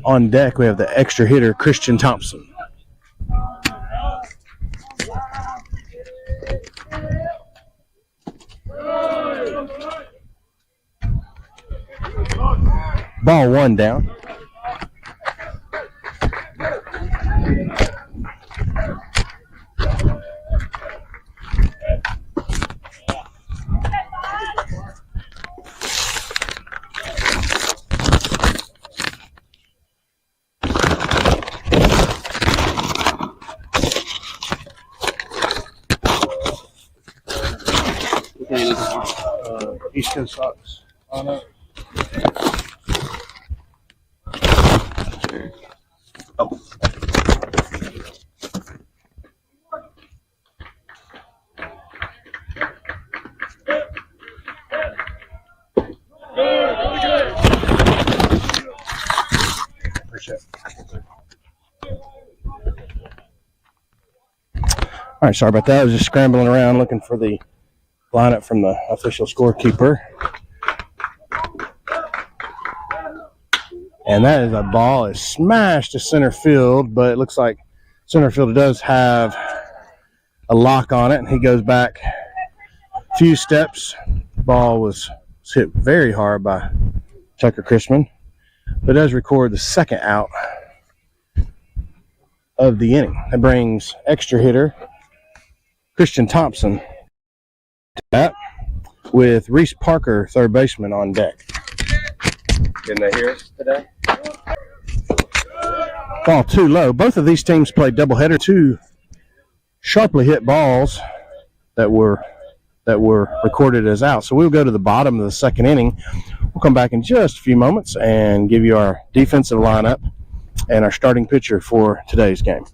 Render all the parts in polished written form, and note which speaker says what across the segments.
Speaker 1: On deck, we have the extra hitter, Christian Thompson. Ball one down. Coast Sox on it. Oh. Appreciate it. All right, sorry about that. I was just scrambling around looking for the lineup from the official scorekeeper. And that is a ball is smashed to center field, but it looks like center field does have a lock on it, and he goes back a few steps. The ball was hit very hard by Tucker Chrisman, but does record the second out of the inning. That brings extra hitter Christian Thompson to that, with Reese Parker, third baseman, on deck.
Speaker 2: Can they hear us today?
Speaker 1: Ball too low. Both of these teams played doubleheader. Two sharply hit balls that were recorded as out. So we'll go to the bottom of the second inning. We'll come back in just a few moments and give you our defensive lineup and our starting pitcher for today's game.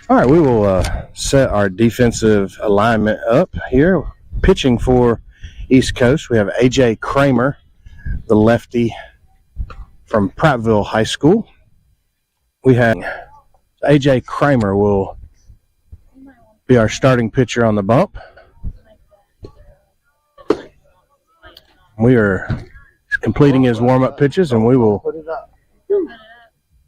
Speaker 1: All right, we will set our defensive alignment up here. Pitching for East Coast, we have A.J. Kramer, the lefty from Prattville High School. We have A.J. Kramer will be our starting pitcher on the bump. We are completing his warm-up pitches, and we will...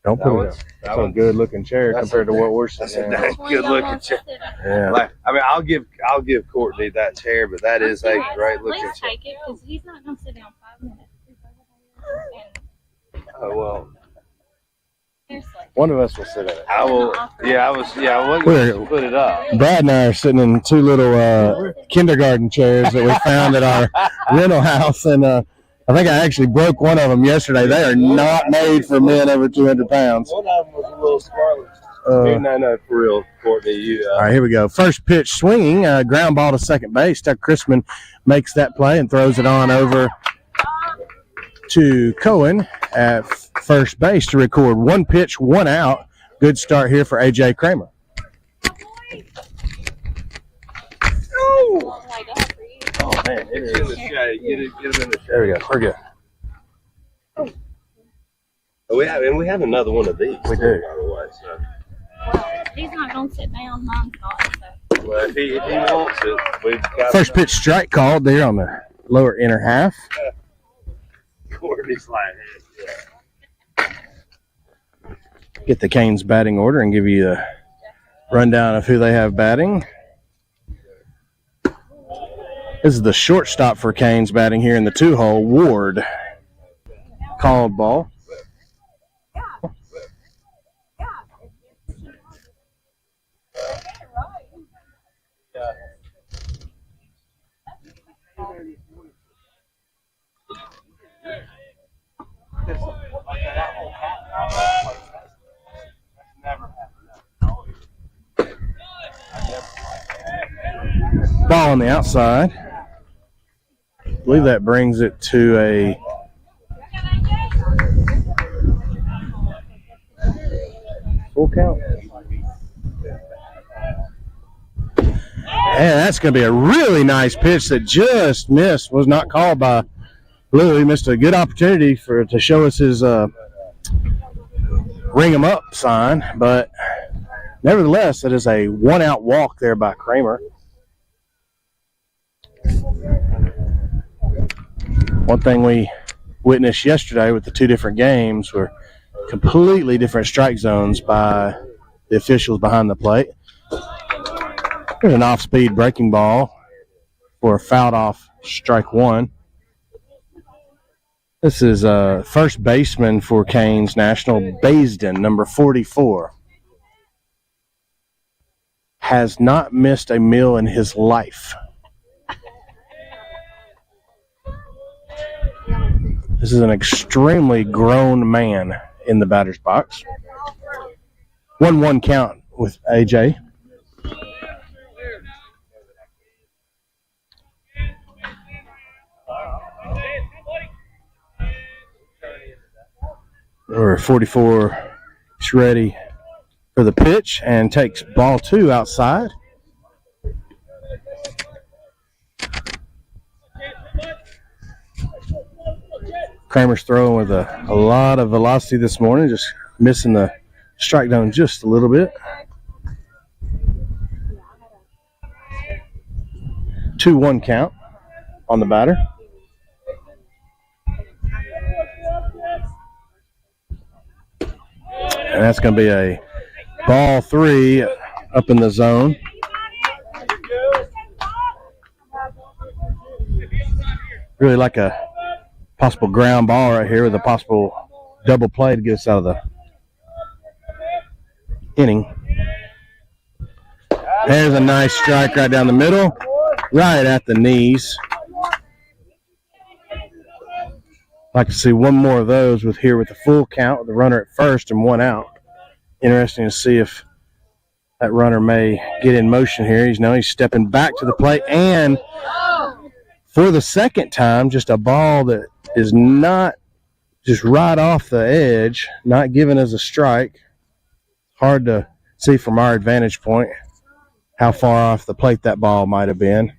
Speaker 1: Don't put it up. That's a good-looking chair compared to what we're sitting in.
Speaker 2: Good-looking chair.
Speaker 1: Yeah.
Speaker 2: Like, I mean, I'll give Courtney that chair, but that is a great-looking chair.
Speaker 3: Take it because he's not going to sit down 5 minutes.
Speaker 2: Oh well.
Speaker 1: One of us will sit in it.
Speaker 2: I will. Yeah, I was going to put it up.
Speaker 1: Brad and I are sitting in two little kindergarten chairs that we found at our rental house, and I think I actually broke one of them yesterday. They are not made for men over 200 pounds.
Speaker 2: One of them was a little scarlet. No, for real, Courtney. You.
Speaker 1: All right, here we go. First pitch swinging, ground ball to second base. Tuck Chrisman makes that play and throws it on over to Cohen at first base to record 1 pitch, 1 out. Good start here for A.J. Kramer.
Speaker 2: Oh man, it's in the shade. Get him in the shade.
Speaker 1: There we go. We're good.
Speaker 2: We have another one of these.
Speaker 1: We do.
Speaker 2: By the way, so.
Speaker 3: He's not gonna sit down. Mine's not. So.
Speaker 2: Well, if he wants it, we've got.
Speaker 1: First pitch strike called there on the lower inner half.
Speaker 2: Courtney's like,
Speaker 1: Get the Canes batting order and give you a rundown of who they have batting. This is the shortstop for Canes batting here in the 2-hole. Ward. Called ball. Ball on the outside. I believe that brings it to a full count. Yeah, that's going to be a really nice pitch that just missed. Was not called by Blue. He missed a good opportunity to show us his ring him up sign, but nevertheless, it is a 1-out walk there by Kramer. One thing we witnessed yesterday with the 2 different games were completely different strike zones by the officials behind the plate. Here's an off-speed breaking ball for a fouled off strike 1. This is first baseman for Canes National, Baisden, number 44. Has not missed a meal in his life. This is an extremely grown man in the batter's box. 1-1 count with AJ. Number 44 is ready for the pitch and takes ball 2 outside. Kramer's throwing with a lot of velocity this morning, just missing the strike zone just a little bit. 2-1 count on the batter. And that's going to be a ball 3 up in the zone. Really like a possible ground ball right here with a possible double play to get us out of the inning. There's a nice strike right down the middle, right at the knees. Like to see one more of those with the full count with the runner at first and 1 out. Interesting to see if that runner may get in motion here. He's stepping back to the plate, and for the second time, just a ball that is not just right off the edge, not given as a strike. Hard to see from our advantage point how far off the plate that ball might have been.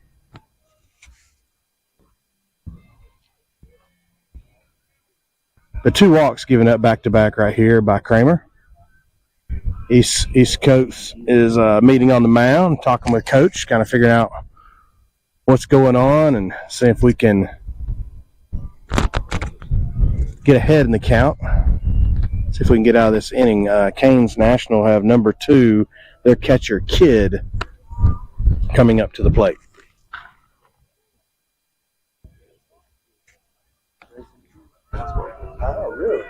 Speaker 1: The 2 walks given up back-to-back right here by Kramer. East Coast is meeting on the mound, talking with Coach, kind of figuring out what's going on and see if we can get ahead in the count. See if we can get out of this inning. Canes National have number 2, their catcher, Kidd, coming up to the plate.
Speaker 2: oh, really?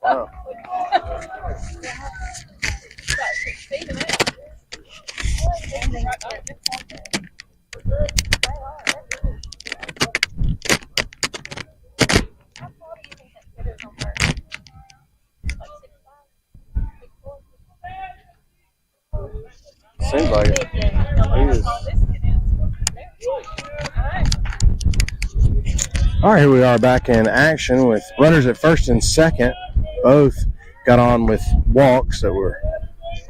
Speaker 1: Wow.
Speaker 2: seems like it. He is.
Speaker 1: All right, here we are back in action with runners at first and second. Both got on with walks that were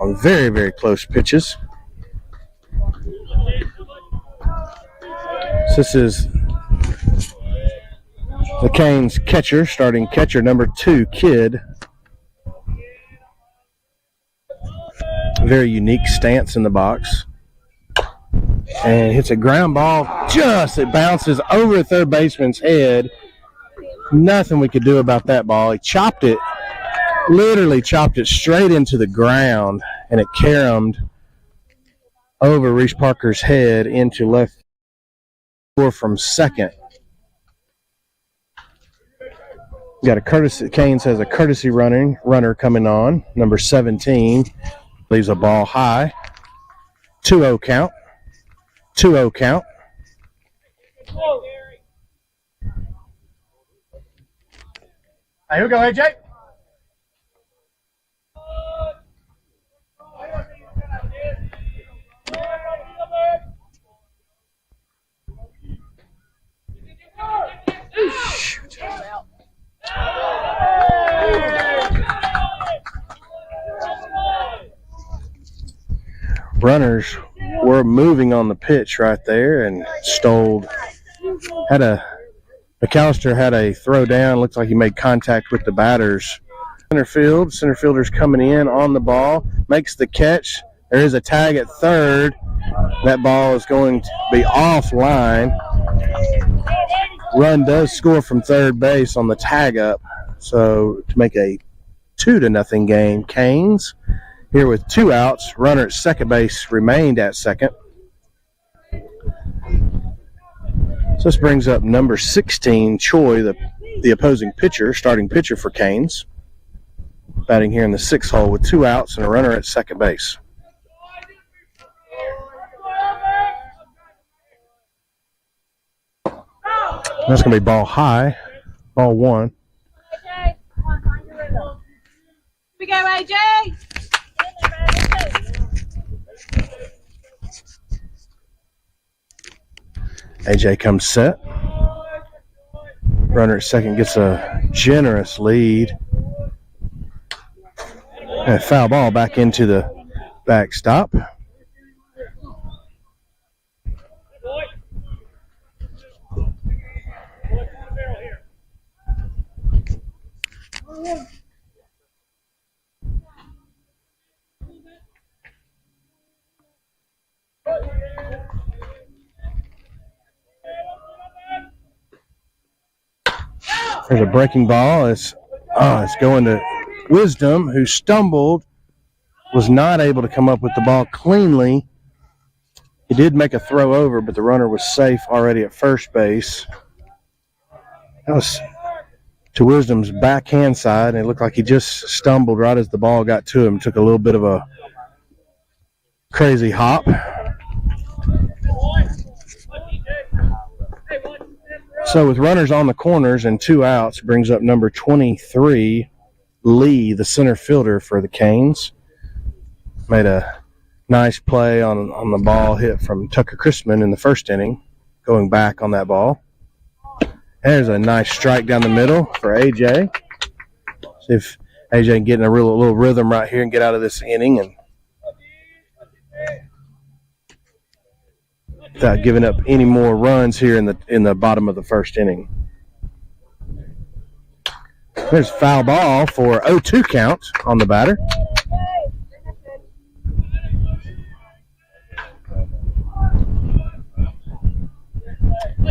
Speaker 1: on very, very close pitches. So this is the Canes catcher, starting catcher number 2, Kidd. Very unique stance in the box. And hits a ground ball. It bounces over the third baseman's head. Nothing we could do about that ball. He chopped it, literally chopped it straight into the ground, and it caromed over Reese Parker's head into left field from second. Got a courtesy. Canes has a courtesy runner coming on, number 17. Leaves a ball high. 2-0 count. 2-0 count. Hey, here we go, AJ. Runners were moving on the pitch right there, and McAllister had a throw down. Looks like he made contact with the batters. Center fielder's coming in on the ball, makes the catch. There is a tag at third. That ball is going to be offline. Run does score from third base on the tag up, so to make a 2-0 game. Canes here with 2 outs. Runner at second base remained at second. So this brings up number 16, Choi, the opposing pitcher, starting pitcher for Canes. Batting here in the 6th hole with 2 outs and a runner at second base. That's going to be ball high, ball 1.
Speaker 3: Here we go, AJ.
Speaker 1: AJ comes set. Runner at second gets a generous lead. And a foul ball back into the backstop. There's a breaking ball. It's going to Wisdom, who stumbled, was not able to come up with the ball cleanly. He did make a throw over, but the runner was safe already at first base. That was to Wisdom's backhand side, and it looked like he just stumbled right as the ball got to him. Took a little bit of a crazy hop. So with runners on the corners and 2 outs, brings up number 23, Lee, the center fielder for the Canes. Made a nice play on the ball hit from Tucker Christman in the first inning, going back on that ball. There's a nice strike down the middle for AJ. See if AJ can get in a little rhythm right here and get out of this inning and without giving up any more runs here in the bottom of the first inning. There's foul ball for 0-2 count on the batter.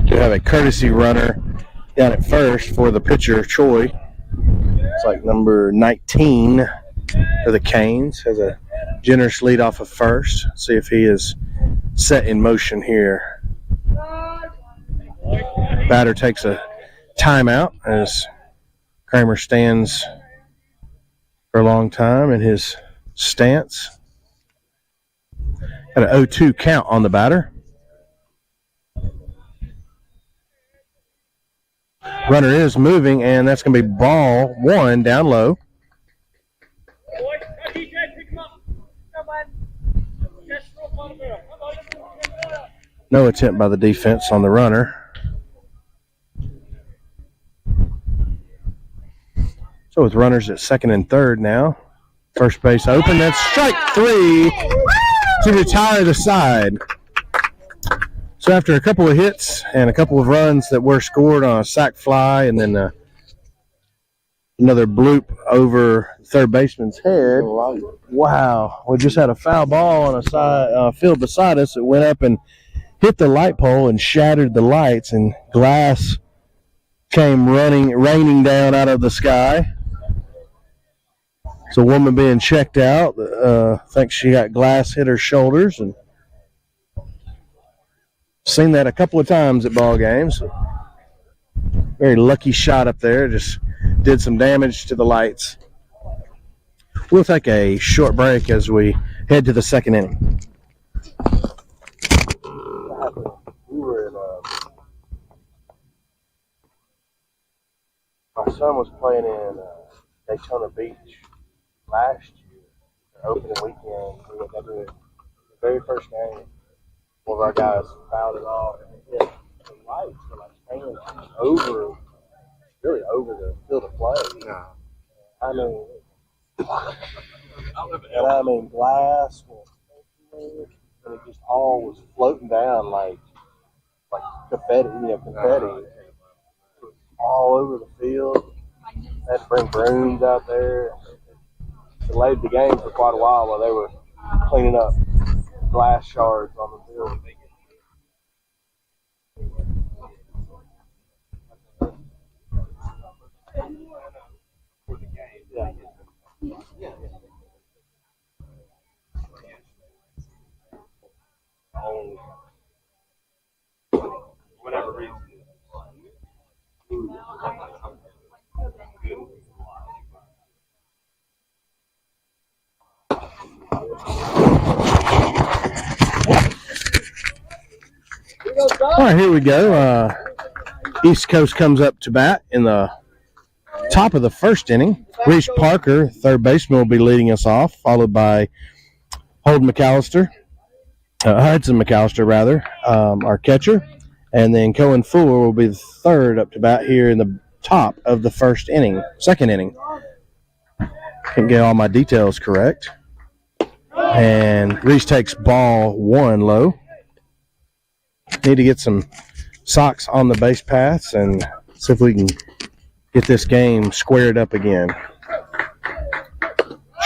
Speaker 1: We have a courtesy runner down at first for the pitcher, Choi. It's like number 19 for the Canes. Has a generous lead off of first. See if he is set in motion here. Batter takes a timeout as Kramer stands for a long time in his stance. Got an 0-2 count on the batter. Runner is moving, and that's going to be ball 1 down low. No attempt by the defense on the runner. So with runners at second and third now. First base open. That's strike 3 to retire the side. So after a couple of hits and a couple of runs that were scored on a sac fly and then another bloop over third baseman's head. Wow. We just had a foul ball on a side field beside us. It went up and hit the light pole and shattered the lights, and glass came raining down out of the sky. So a woman being checked out. Thinks she got glass hit her shoulders, and seen that a couple of times at ball games. Very lucky shot up there. Just did some damage to the lights. We'll take a short break as we head to the second inning. We were in my son was playing in Daytona Beach last year, opening weekend. We went to the very first game. One of our guys fouled it off, and it hit the lights were like hanging over, really over the field of play.
Speaker 2: No.
Speaker 1: I mean, glass, and it just all was floating down like confetti, confetti. All over the field. Had to bring brooms out there. Delayed the game for quite a while they were cleaning up glass shards on the field.
Speaker 2: Whatever reason.
Speaker 1: All right, here we go. East Coast comes up to bat in the top of the first inning. Reese Parker, third baseman, will be leading us off, followed by Hudson McAllister, rather, our catcher. And then Cohen Fuller will be the third up to bat here in the top of the second inning. Can't get all my details correct. And Reese takes ball 1 low. Need to get some Sox on the base paths and see if we can get this game squared up again.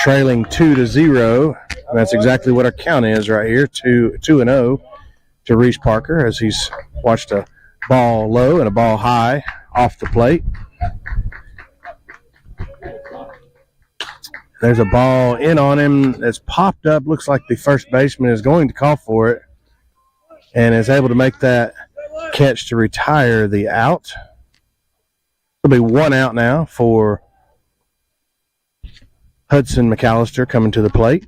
Speaker 1: Trailing 2-0, and that's exactly what our count is right here, 2-0 to Reese Parker as he's watched a ball low and a ball high off the plate. There's a ball in on him that's popped up. Looks like the first baseman is going to call for it and is able to make that catch to retire the out. There'll be 1 out now for Hudson McAllister coming to the plate.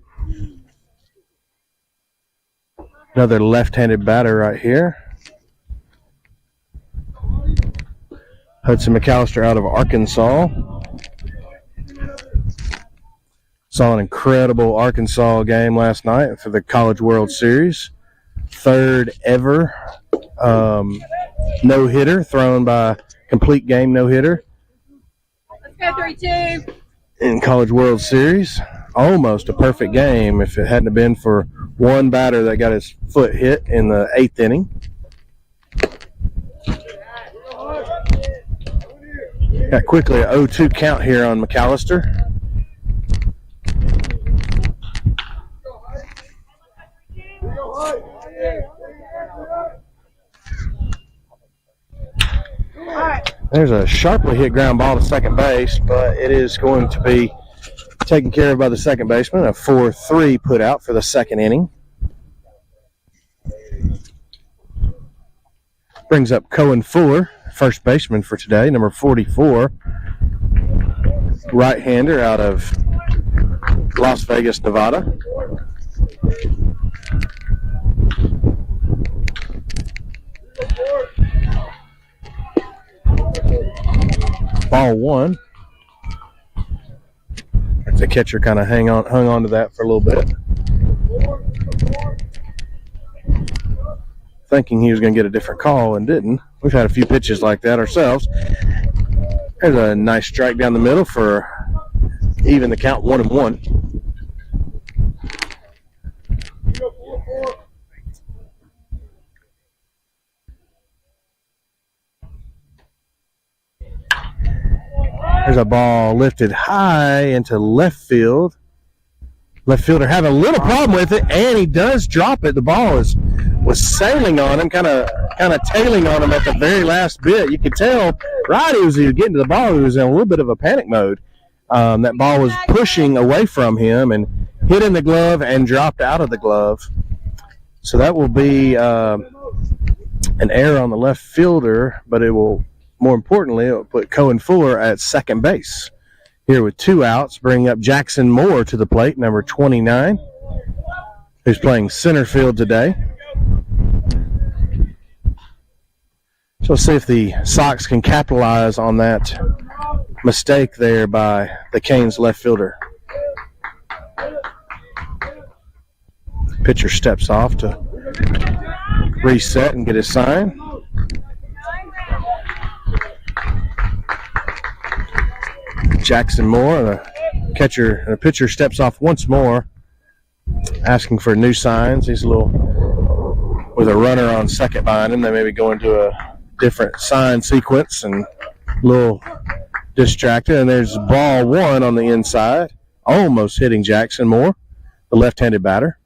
Speaker 1: Another left-handed batter right here. Hudson McAllister out of Arkansas. Saw an incredible Arkansas game last night for the College World Series. Third ever no-hitter thrown by complete game no-hitter.
Speaker 3: Let's go 3-2.
Speaker 1: In College World Series. Almost a perfect game if it hadn't been for one batter that got his foot hit in the 8th inning. Got quickly a 0-2 count here on McAllister. There's a sharply hit ground ball to second base, but it is going to be taken care of by the second baseman. A 4-3 put out for the second inning. Brings up Cohen Fuller, first baseman for today, number 44. Right-hander out of Las Vegas, Nevada. Ball 1. The catcher kind of hung on to that for a little bit. thinking he was going to get a different call and didn't. We've had a few pitches like that ourselves. There's a nice strike down the middle for even the count, 1-1. There's a ball lifted high into left field. Left fielder having a little problem with it, and he does drop it. The ball was sailing on him, kind of tailing on him at the very last bit. You could tell right as he was getting to the ball, he was in a little bit of a panic mode. That ball was pushing away from him and hit in the glove and dropped out of the glove. So that will be an error on the left fielder, but it will, more importantly, it will put Cohen Fuller at second base. Here with 2 outs, bring up Jackson Moore to the plate, number 29, who's playing center field today. So we'll see if the Sox can capitalize on that mistake there by the Canes left fielder. Pitcher steps off to reset and get his sign. Jackson Moore, the pitcher steps off once more, asking for new signs. He's a little with a runner on second behind him. They may be going to a different sign sequence and a little distracted. And there's ball 1 on the inside, almost hitting Jackson Moore, the left-handed batter.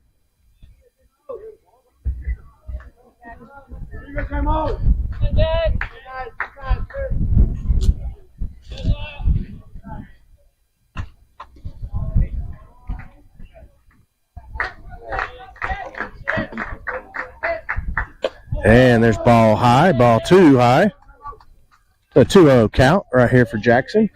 Speaker 1: And there's ball high, ball 2 high. A 2-0 count right here for Jackson.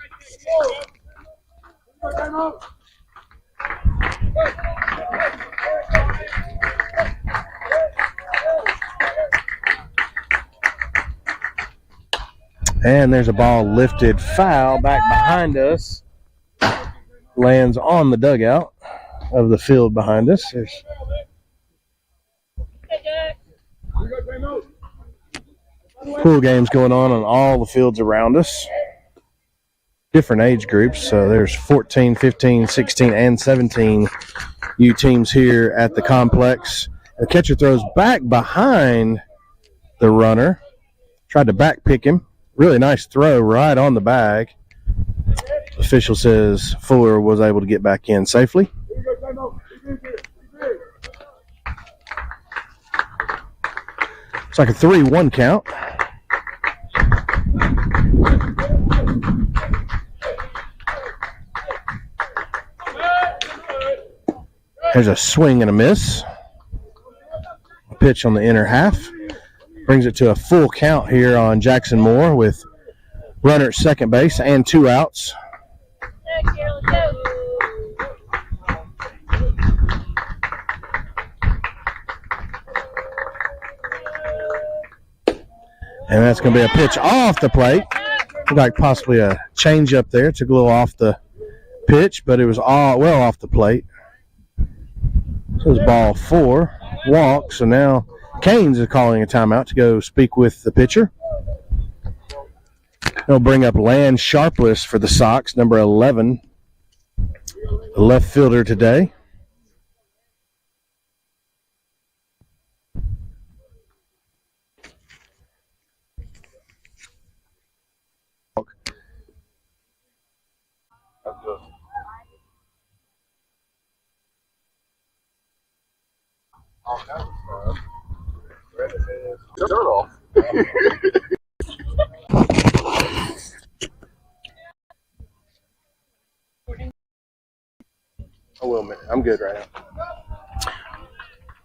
Speaker 1: And there's a ball lifted foul back behind us. Lands on the dugout of the field behind us. There's pool games going on all the fields around us. Different age groups. So there's 14, 15, 16, and 17 U teams here at the complex. The catcher throws back behind the runner. Tried to back pick him. Really nice throw right on the bag. Official says Fuller was able to get back in safely. It's like a 3-1 count. There's a swing and a miss. A pitch on the inner half. Brings it to a full count here on Jackson Moore with runner at second base and 2 outs. And that's going to be a pitch off the plate. Looked like possibly a change up there. Took a little off the pitch, but it was all well off the plate. So it's ball 4, walk. So now Canes is calling a timeout to go speak with the pitcher. They'll bring up Land Sharpless for the Sox, number 11, the left fielder today.
Speaker 2: Dirt off.
Speaker 1: I will, man. I'm good right now.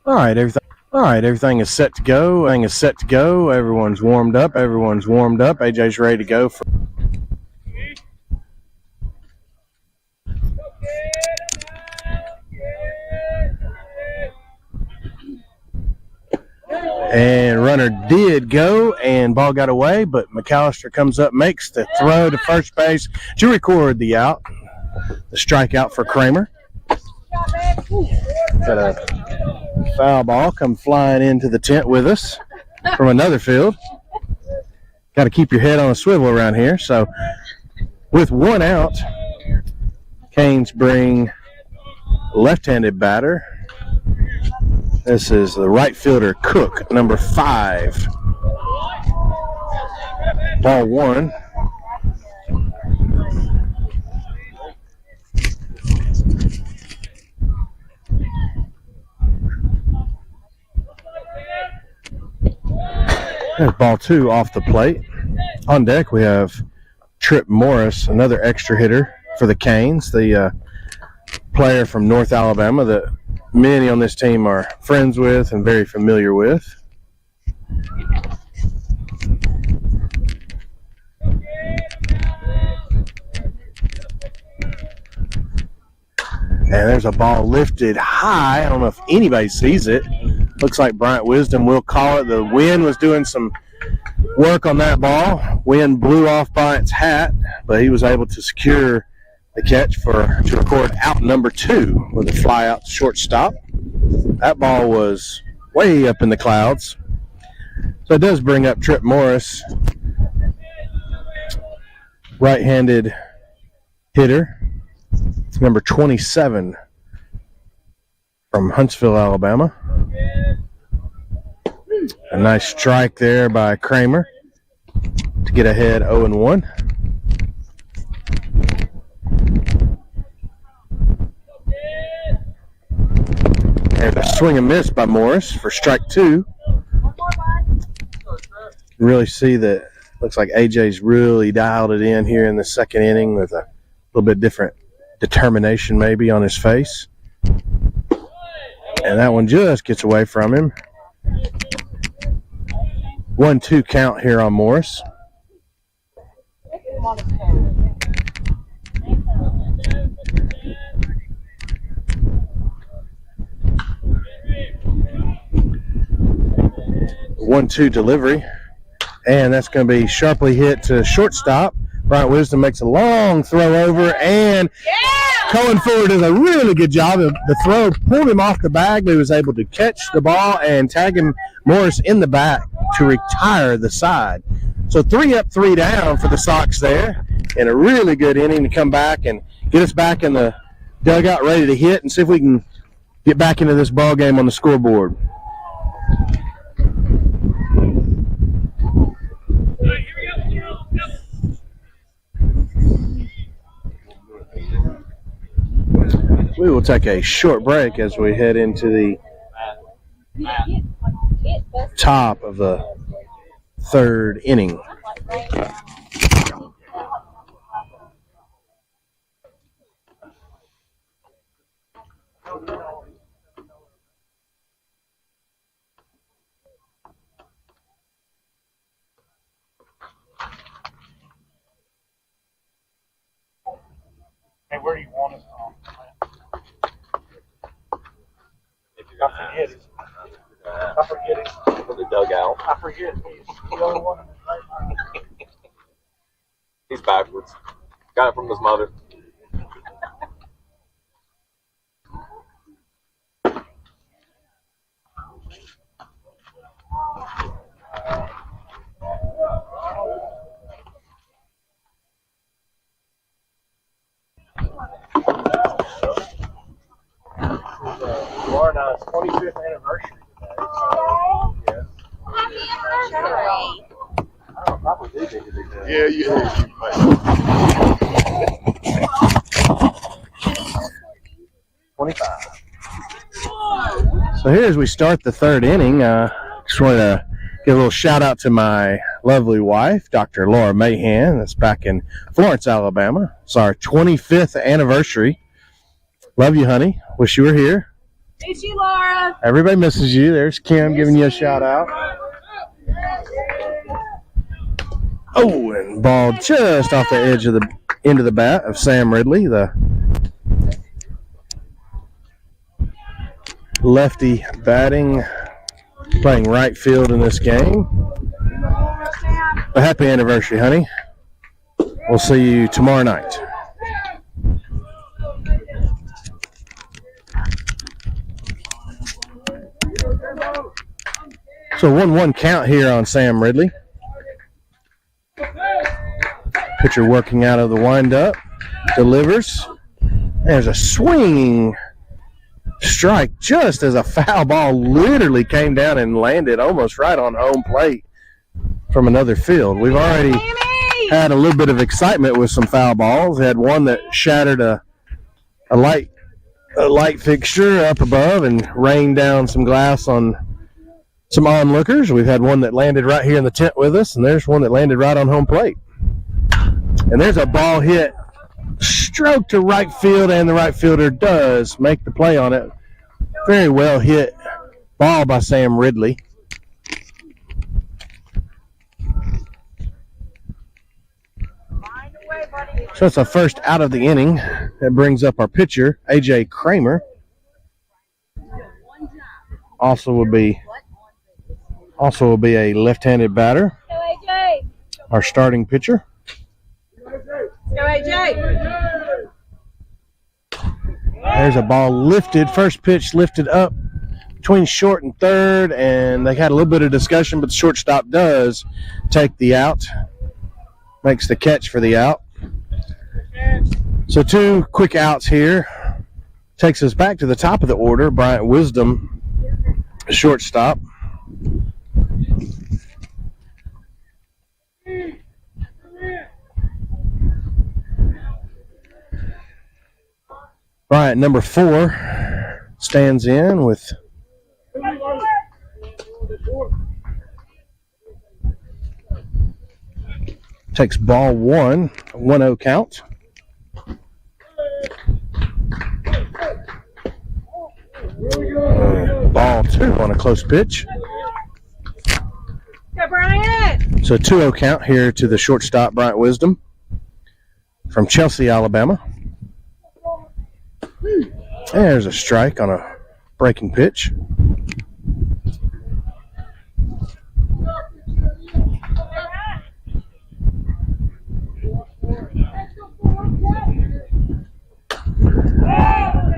Speaker 1: All right, everything is set to go. Everyone's warmed up. AJ's ready to go. And runner did go, and ball got away, but McAllister comes up, makes the throw to first base to record the out, the strikeout for Kramer. Got a foul ball come flying into the tent with us. from another field. Got to keep your head on a swivel around here. So with 1 out, Canes bring left-handed batter. This is the right fielder, Cook, number 5. Ball 1. There's ball 2 off the plate. On deck, we have Trip Morris, another extra hitter for the Canes, the player from North Alabama that many on this team are friends with and very familiar with. And there's a ball lifted high. I don't know if anybody sees it. Looks like Bryant Wisdom will call it. The wind was doing some work on that ball. Wind blew off Bryant's hat, but he was able to secure the catch to record out number 2 with a fly out to shortstop. That ball was way up in the clouds. So it does bring up Trip Morris, right-handed hitter, number 27 from Huntsville, Alabama. A nice strike there by Kramer to get ahead 0-1. And a swing and miss by Morris for strike 2. You really see that looks like AJ's really dialed it in here in the second inning with a little bit different determination maybe on his face. And that one just gets away from him. 1-2 count here on Morris. One-two delivery, and that's going to be sharply hit to shortstop. Bryant Wisdom makes a long throw over, and Cohen Ford does a really good job. The throw pulled him off the bag, but he was able to catch the ball and tag him Morris in the back to retire the side. So 3 up, 3 down for the Sox there, and a really good inning to come back and get us back in the dugout ready to hit and see if we can get back into this ball game on the scoreboard. We will take a short break as we head into the top of the 3rd inning.
Speaker 4: Hey, where do you want us on? I forget it. I forget it.
Speaker 5: For the dugout.
Speaker 4: I forget it. The other one.
Speaker 5: He's backwards. Got it from his mother.
Speaker 4: Lorna's 25th anniversary today. So, yes.
Speaker 3: Happy anniversary.
Speaker 4: I don't know, probably did do that.
Speaker 2: Yeah, you might.
Speaker 4: 25.
Speaker 1: So here as we start the 3rd inning, just wanted to give a little shout out to my lovely wife, Dr. Laura Mahan. That's back in Florence, Alabama. It's our 25th anniversary. Love you, honey. Wish you were here.
Speaker 3: Miss you, Laura.
Speaker 1: Everybody misses you. There's Kim giving you a shout out. Oh, and ball just off the edge of the end of the bat of Sam Ridley, the lefty batting, playing right field in this game. A happy anniversary, honey. We'll see you tomorrow night. So 1-1 count here on Sam Ridley. Pitcher working out of the windup. Delivers. There's a swinging strike just as a foul ball literally came down and landed almost right on home plate from another field. We've already had a little bit of excitement with some foul balls. We had one that shattered a light fixture up above and rained down some glass on some onlookers. We've had one that landed right here in the tent with us, and there's one that landed right on home plate. And there's a ball hit stroke to right field, and the right fielder does make the play on it. Very well hit ball by Sam Ridley. So it's a first out of the inning. That brings up our pitcher, AJ Kramer. Also will be a left-handed batter. Our starting pitcher.
Speaker 6: Go AJ.
Speaker 1: There's a ball lifted. First pitch lifted up between short and third, and they had a little bit of discussion, but the shortstop does take the out. Makes the catch for the out. So 2 quick outs here. Takes us back to the top of the order. Bryant Wisdom, shortstop. Bryant, number 4, stands in with takes ball 1, 1-0 count. Ball 2 on a close pitch.
Speaker 6: Go Bryant.
Speaker 1: So 2-0 count here to the shortstop, Bryant Wisdom from Chelsea, Alabama. There's a strike on a breaking pitch.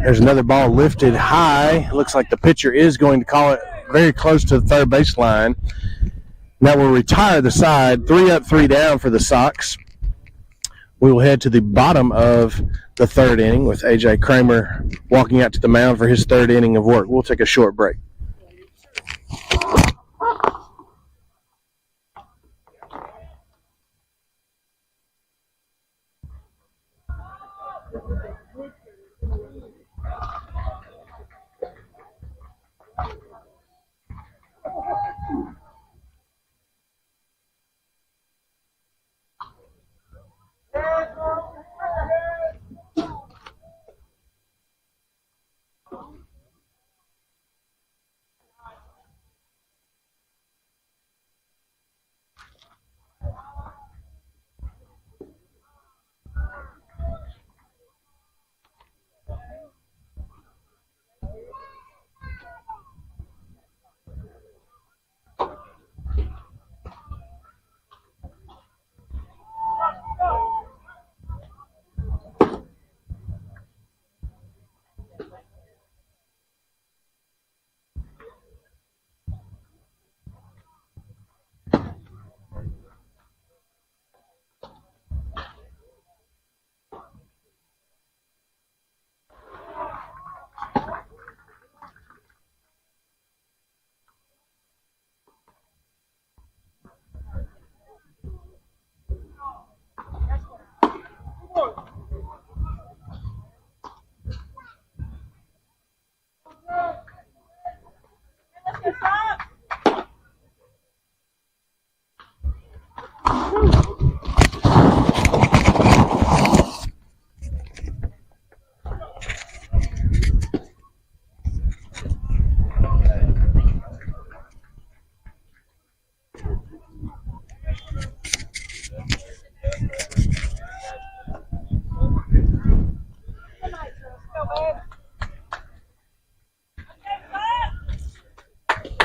Speaker 1: There's another ball lifted high. Looks like the pitcher is going to call it very close to the third baseline. That will retire the side. 3 up, 3 down for the Sox. We will head to the bottom of the third inning with AJ Kramer walking out to the mound for his third inning of work. We'll take a short break.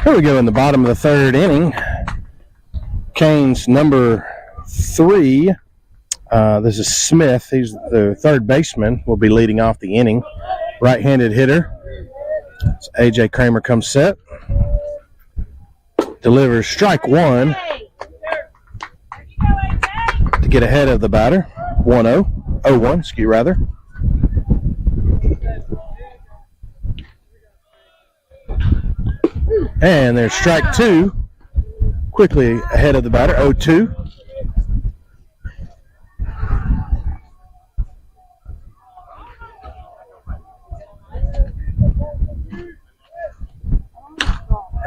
Speaker 1: Here we go in the bottom of the third inning. Canes number 3. This is Smith. He's the third baseman. Will be leading off the inning. Right-handed hitter. So AJ Kramer comes set. delivers strike one to get ahead of the batter. 1-0. 0-1, excuse rather. And there's strike two. Quickly ahead of the batter. 0-2.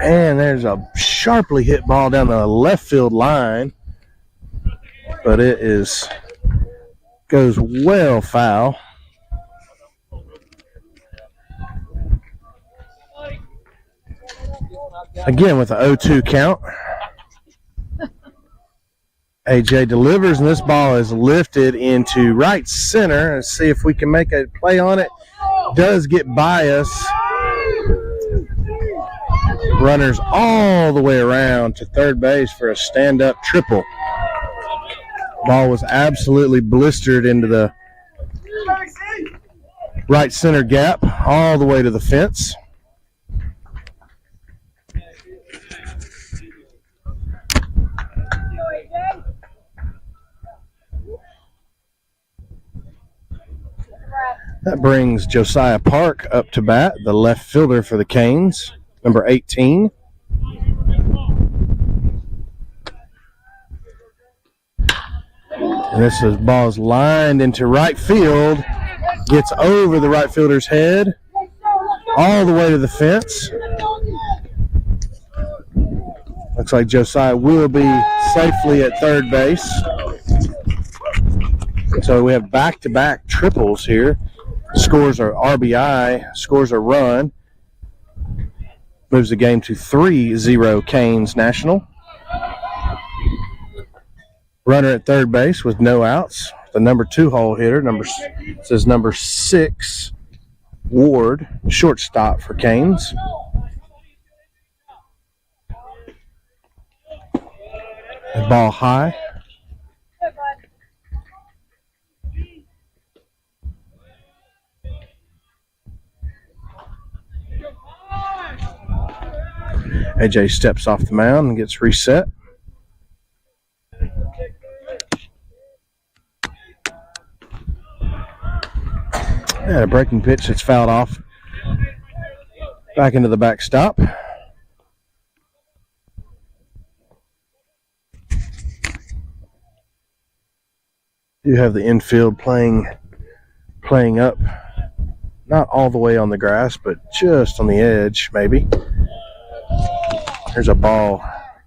Speaker 1: And there's a sharply hit ball down the left field line, but it goes well foul. Again with the 0-2 count. AJ delivers, and this ball is lifted into right center. Let's see if we can make a play on it. Does get by us. Runners all the way around to third base for a stand-up triple. Ball was absolutely blistered into the right center gap all the way to the fence. That brings Josiah Park up to bat, the left fielder for the Canes, number 18. And this ball is lined into right field, gets over the right fielder's head, all the way to the fence. Looks like Josiah will be safely at third base. So we have back-to-back triples here. Scores are RBI, scores a run. Moves the game to 3-0 Canes National. Runner at third base with no outs. The number 2 hole hitter, number 6, Ward, shortstop for Canes. The ball high. AJ steps off the mound and gets reset. And a breaking pitch that's fouled off back into the backstop. You have the infield playing up, not all the way on the grass, but just on the edge, maybe. There's a ball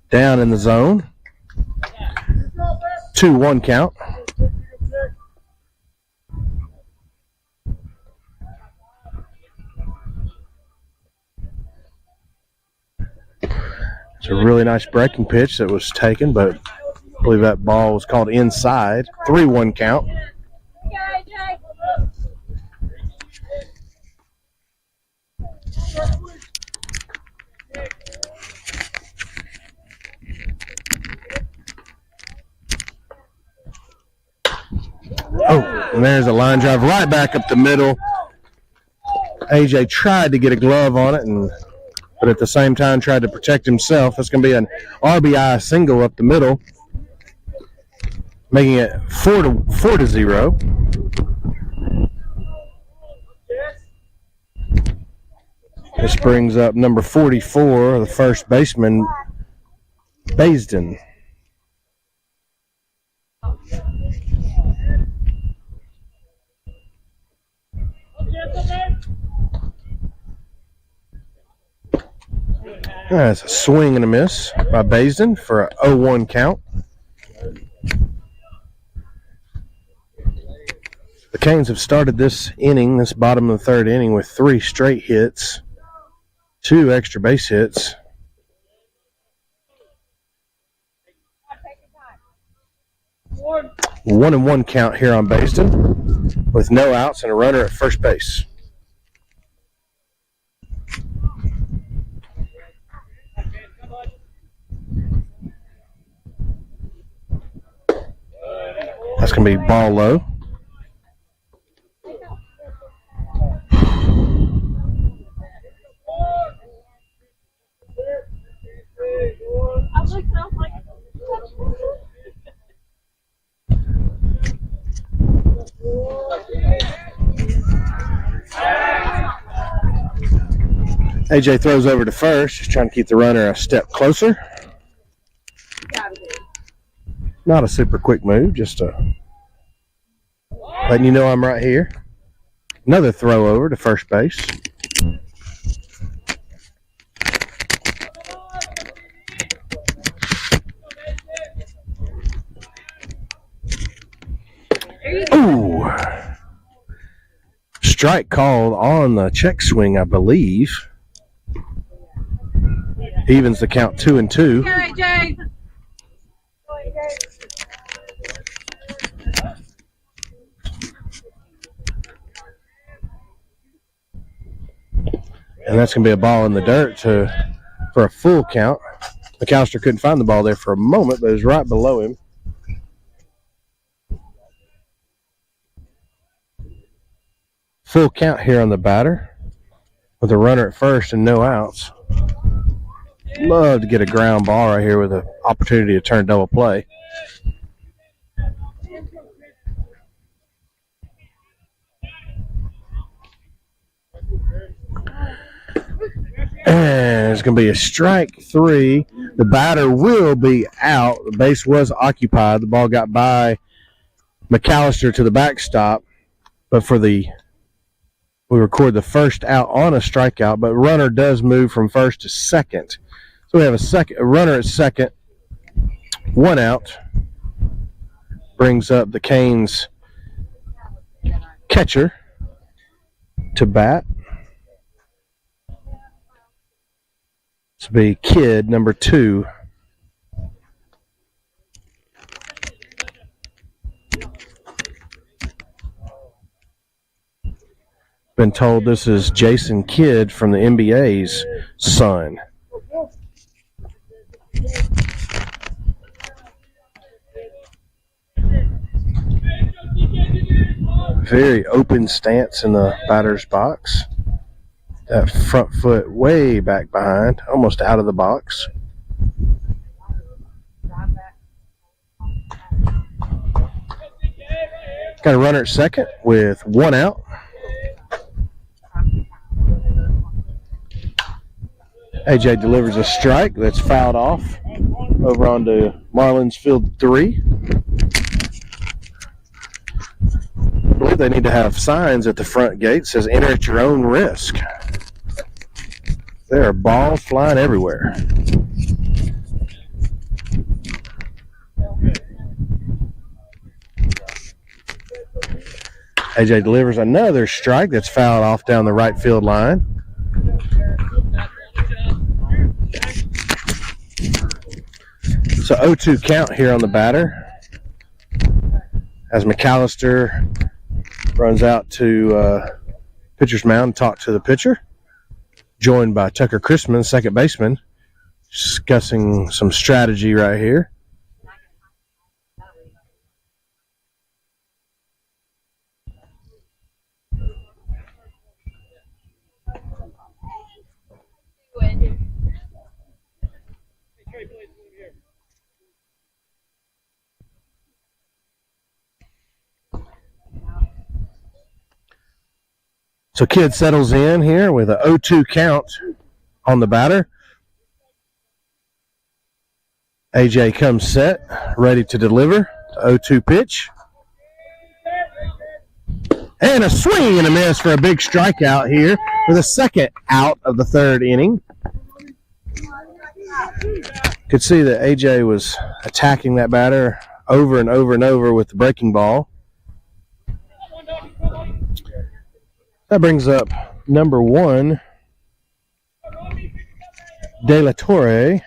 Speaker 1: down in the zone. 2-1 count. It's a really nice breaking pitch that was taken, but I believe that ball was called inside. 3-1 count. Oh, and there's a line drive right back up the middle. AJ tried to get a glove on it, but at the same time tried to protect himself. That's going to be an RBI single up the middle, making it 4-0. This brings up number 44, the first baseman, Baisden. That's a swing and a miss by Baisden for a 0-1 count. The Canes have started this bottom of the third inning, with 3 straight hits, 2 extra base hits. One and one count here on Baisden, with no outs and a runner at first base. That's going to be ball low. AJ throws over to first, just trying to keep the runner a step closer. Not a super quick move, just letting you know I'm right here. Another throw over to first base. Ooh. Strike called on the check swing, I believe. Evens the count 2-2.
Speaker 6: Go, AJ.
Speaker 1: And that's going to be a ball in the dirt for a full count. McAllister couldn't find the ball there for a moment, but it was right below him. Full count here on the batter with a runner at first and no outs. Love to get a ground ball right here with an opportunity to turn double play. And it's going to be a strike 3. The batter will be out. The base was occupied. The ball got by McAllister to the backstop. But we record the first out on a strikeout, but runner does move from first to second. So we have a runner at second, 1 out. Brings up the Canes catcher to bat. This will be Kidd, number 2. Been told this is Jason Kidd from the NBA's son. Very open stance in the batter's box. That front foot way back behind, almost out of the box. Got a runner at second with 1 out. AJ delivers a strike that's fouled off over onto Marlins field 3. I believe they need to have signs at the front gate that says enter at your own risk. There are balls flying everywhere. AJ delivers another strike that's fouled off down the right field line. So 0-2 count here on the batter as McAllister runs out to pitcher's mound to talk to the pitcher, joined by Tucker Christman, second baseman, discussing some strategy right here. So Kidd settles in here with a 0-2 count on the batter. AJ comes set, ready to deliver. 0-2 pitch. And a swing and a miss for a big strikeout here for the second out of the third inning. Could see that AJ was attacking that batter over and over and over with the breaking ball. That brings up number 1, De La Torre,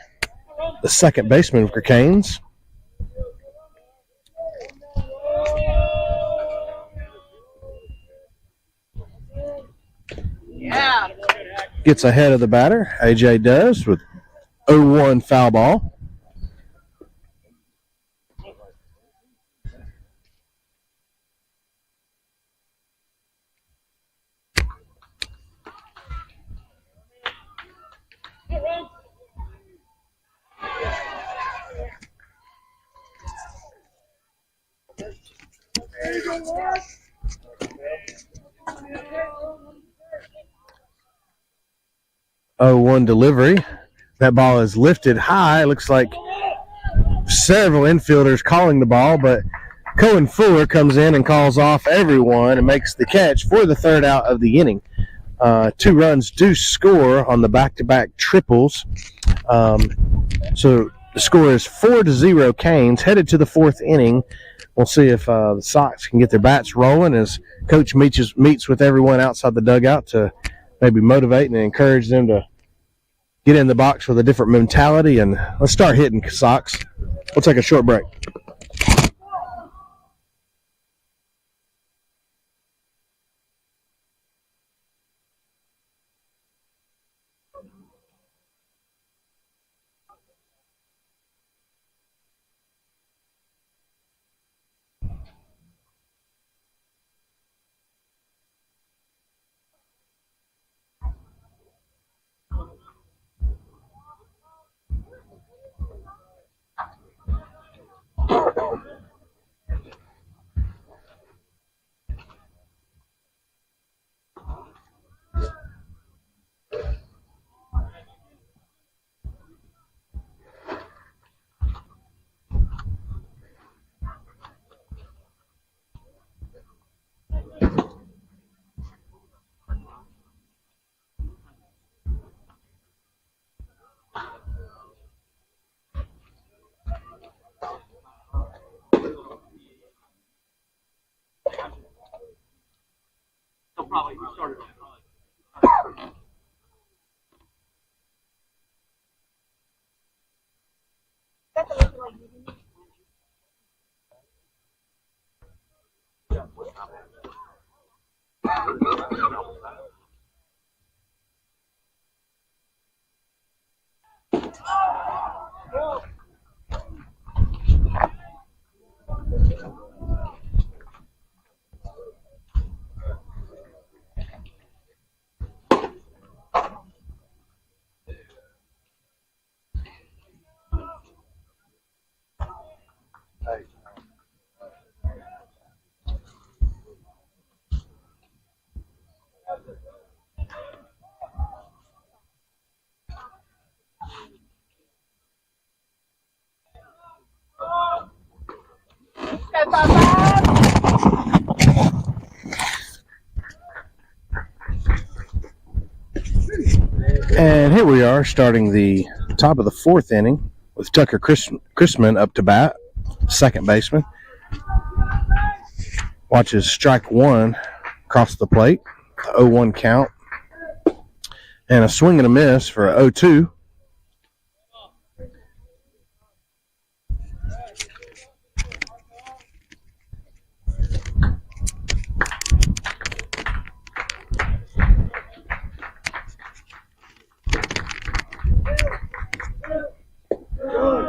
Speaker 1: the second baseman for Canes.
Speaker 6: Yeah.
Speaker 1: Gets ahead of the batter. AJ does with 0-1 foul ball. 0-1 delivery. That ball is lifted high. Looks like several infielders calling the ball, but Cohen Fuller comes in and calls off everyone and makes the catch for the third out of the inning. 2 runs do score on the back-to-back triples. So the score is 4-0 Canes, headed to the 4th inning. We'll see if the Sox can get their bats rolling as Coach meets with everyone outside the dugout to maybe motivate and encourage them to get in the box with a different mentality. And let's start hitting, Sox. We'll take a short break. And here we are starting the top of the 4th inning with Tucker Chrisman up to bat, second baseman. Watches strike 1 across the plate, the 0-1 count, and a swing and a miss for 0-2.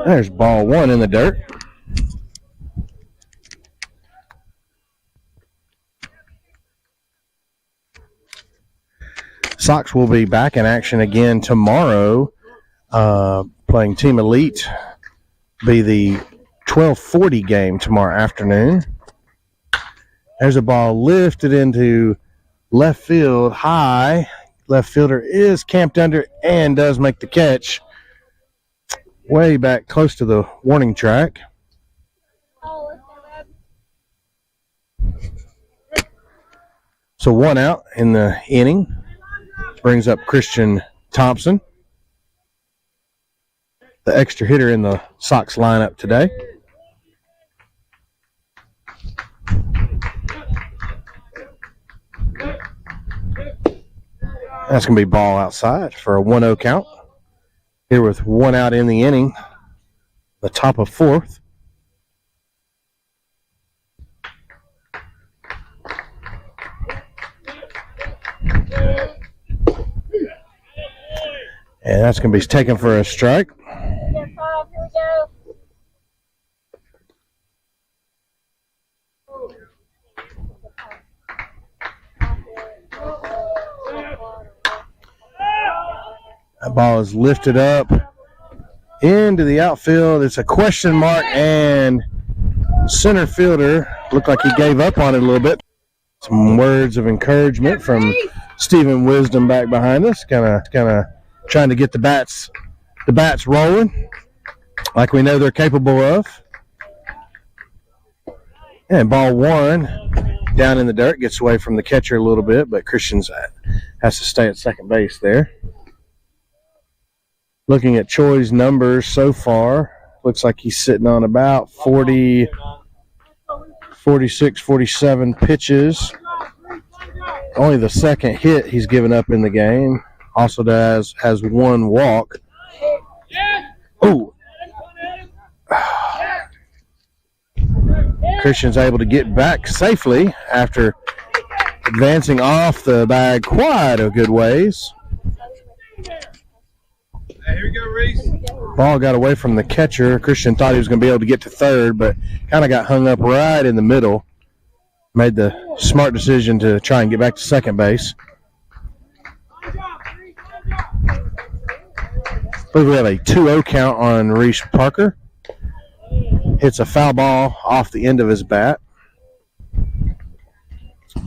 Speaker 1: There's ball 1 in the dirt. Sox will be back in action again tomorrow, playing Team Elite. Be the 12:40 game tomorrow afternoon. There's a ball lifted into left field high. Left fielder is camped under and does make the catch. Way back close to the warning track. So 1 out in the inning. Brings up Christian Thompson, the extra hitter in the Sox lineup today. That's going to be ball outside for a 1-0 count. Here with 1 out in the inning, the top of 4th. And that's going to be taken for a strike.
Speaker 3: Here we go.
Speaker 1: That ball is lifted up into the outfield. It's a question mark, and center fielder looked like he gave up on it a little bit. Some words of encouragement from Stephen Wisdom back behind us. Kind of trying to get the bats rolling like we know they're capable of. And ball one down in the dirt, gets away from the catcher a little bit, but Christians has to stay at second base there. Looking at Choi's numbers so far, looks like he's sitting on about 40, 46, 47 pitches. Only the second hit he's given up in the game. Also has one walk. Oh. Christian's able to get back safely after advancing off the bag quite a good ways.
Speaker 2: Hey, here we go, Reese.
Speaker 1: Ball got away from the catcher. Christian thought he was going to be able to get to third, but kind of got hung up right in the middle. Made the smart decision to try and get back to second base. I believe we have a 2-0 count on Reese Parker. Hits a foul ball off the end of his bat.
Speaker 2: Here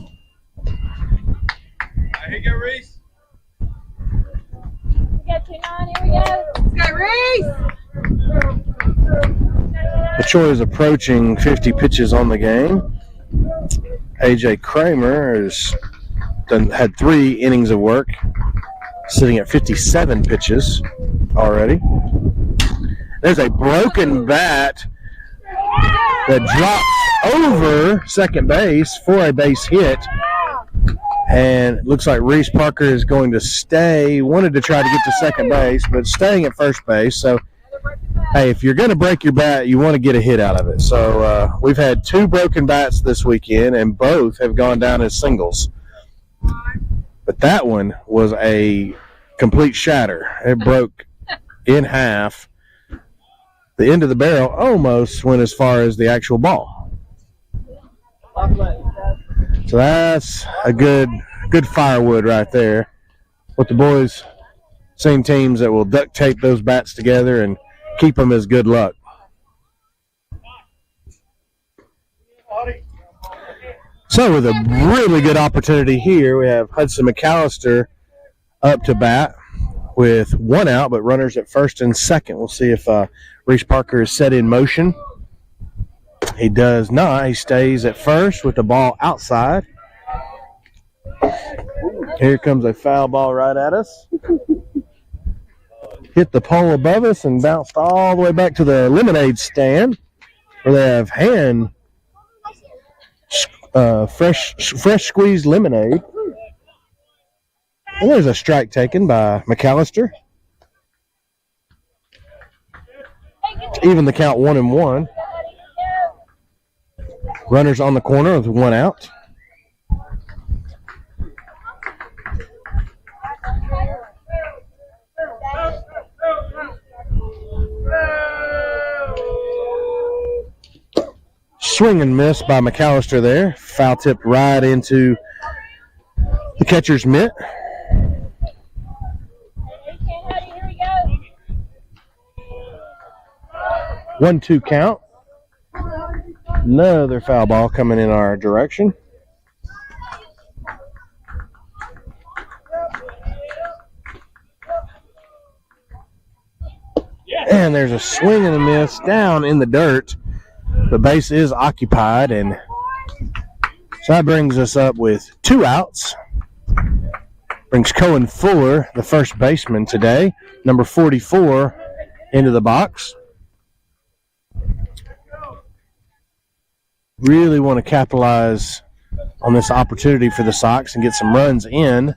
Speaker 2: you go, Reese.
Speaker 3: We got 2-9. Here we go.
Speaker 6: Let's go, Reese.
Speaker 1: Choi is approaching 50 pitches on the game. AJ Kramer has had 3 innings of work, sitting at 57 pitches already. There's a broken bat that drops over second base for a base hit. And it looks like Reese Parker is going to stay. Wanted to try to get to second base, but staying at first base. So, hey, if you're going to break your bat, you want to get a hit out of it. So we've had 2 broken bats this weekend, and both have gone down as singles. But that one was a complete shatter. It broke in half. The end of the barrel almost went as far as the actual ball. So that's a good firewood right there. With the boys, same teams that will duct tape those bats together and keep them as good luck. So with a really good opportunity here, we have Hudson McAllister up to bat with 1 out, but runners at first and second. We'll see if Reese Parker is set in motion. He does not. He stays at first with the ball outside. Here comes a foul ball right at us. Hit the pole above us and bounced all the way back to the lemonade stand where they have fresh squeezed lemonade. And there's a strike taken by McAllister. Even the count 1-1. Runners on the corner with 1 out. Swing and miss by McAllister there. Foul tipped right into the catcher's mitt. 1-2 count. Another foul ball coming in our direction. And there's a swing and a miss down in the dirt. The base is occupied, and so that brings us up with 2 outs. Brings Cohen Fuller, the first baseman today, number 44, into the box. Really want to capitalize on this opportunity for the Sox and get some runs in.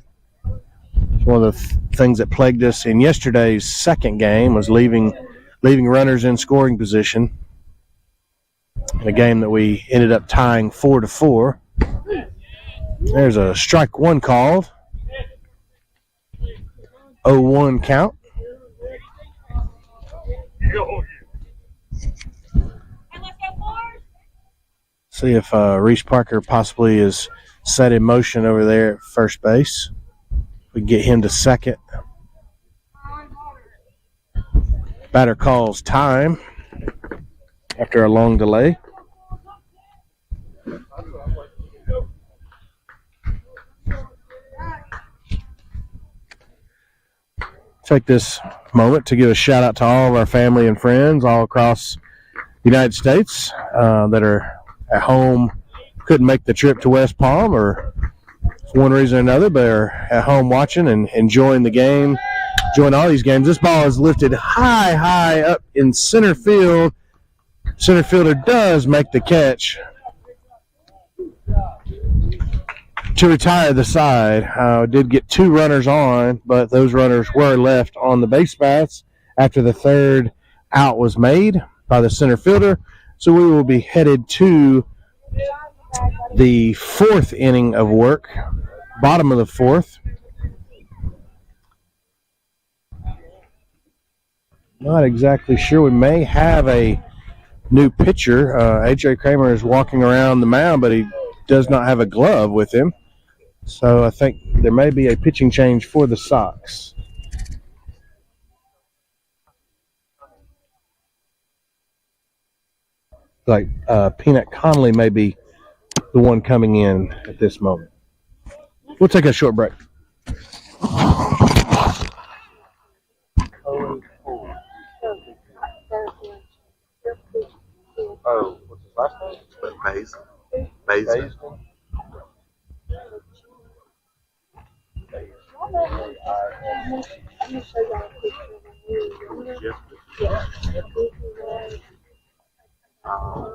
Speaker 1: One of the things that plagued us in yesterday's second game was leaving runners in scoring position in a game that we ended up tying 4-4. There's a strike 1 called. 0-1 count. See if Reese Parker possibly is set in motion over there at first base. We get him to second. Batter calls time after a long delay. take this moment to give a shout out to all of our family and friends all across the United States that are at home, couldn't make the trip to West Palm or for one reason or another, but are at home watching and enjoying the game, enjoying all these games. This ball is lifted high up in center field. Center fielder does make the catch to retire the side. Did get 2 runners on, but those runners were left on the base paths after the third out was made by the center fielder. So we will be headed to the 4th inning of work, bottom of the 4th. Not exactly sure. We may have a new pitcher. A.J. Kramer is walking around the mound, but he does not have a glove with him. So I think there may be a pitching change for the Sox. Like Peanut Connolly may be the one coming in at this moment. We'll take a short break.
Speaker 4: Oh, what's his last name?
Speaker 2: Basin.
Speaker 4: Oh,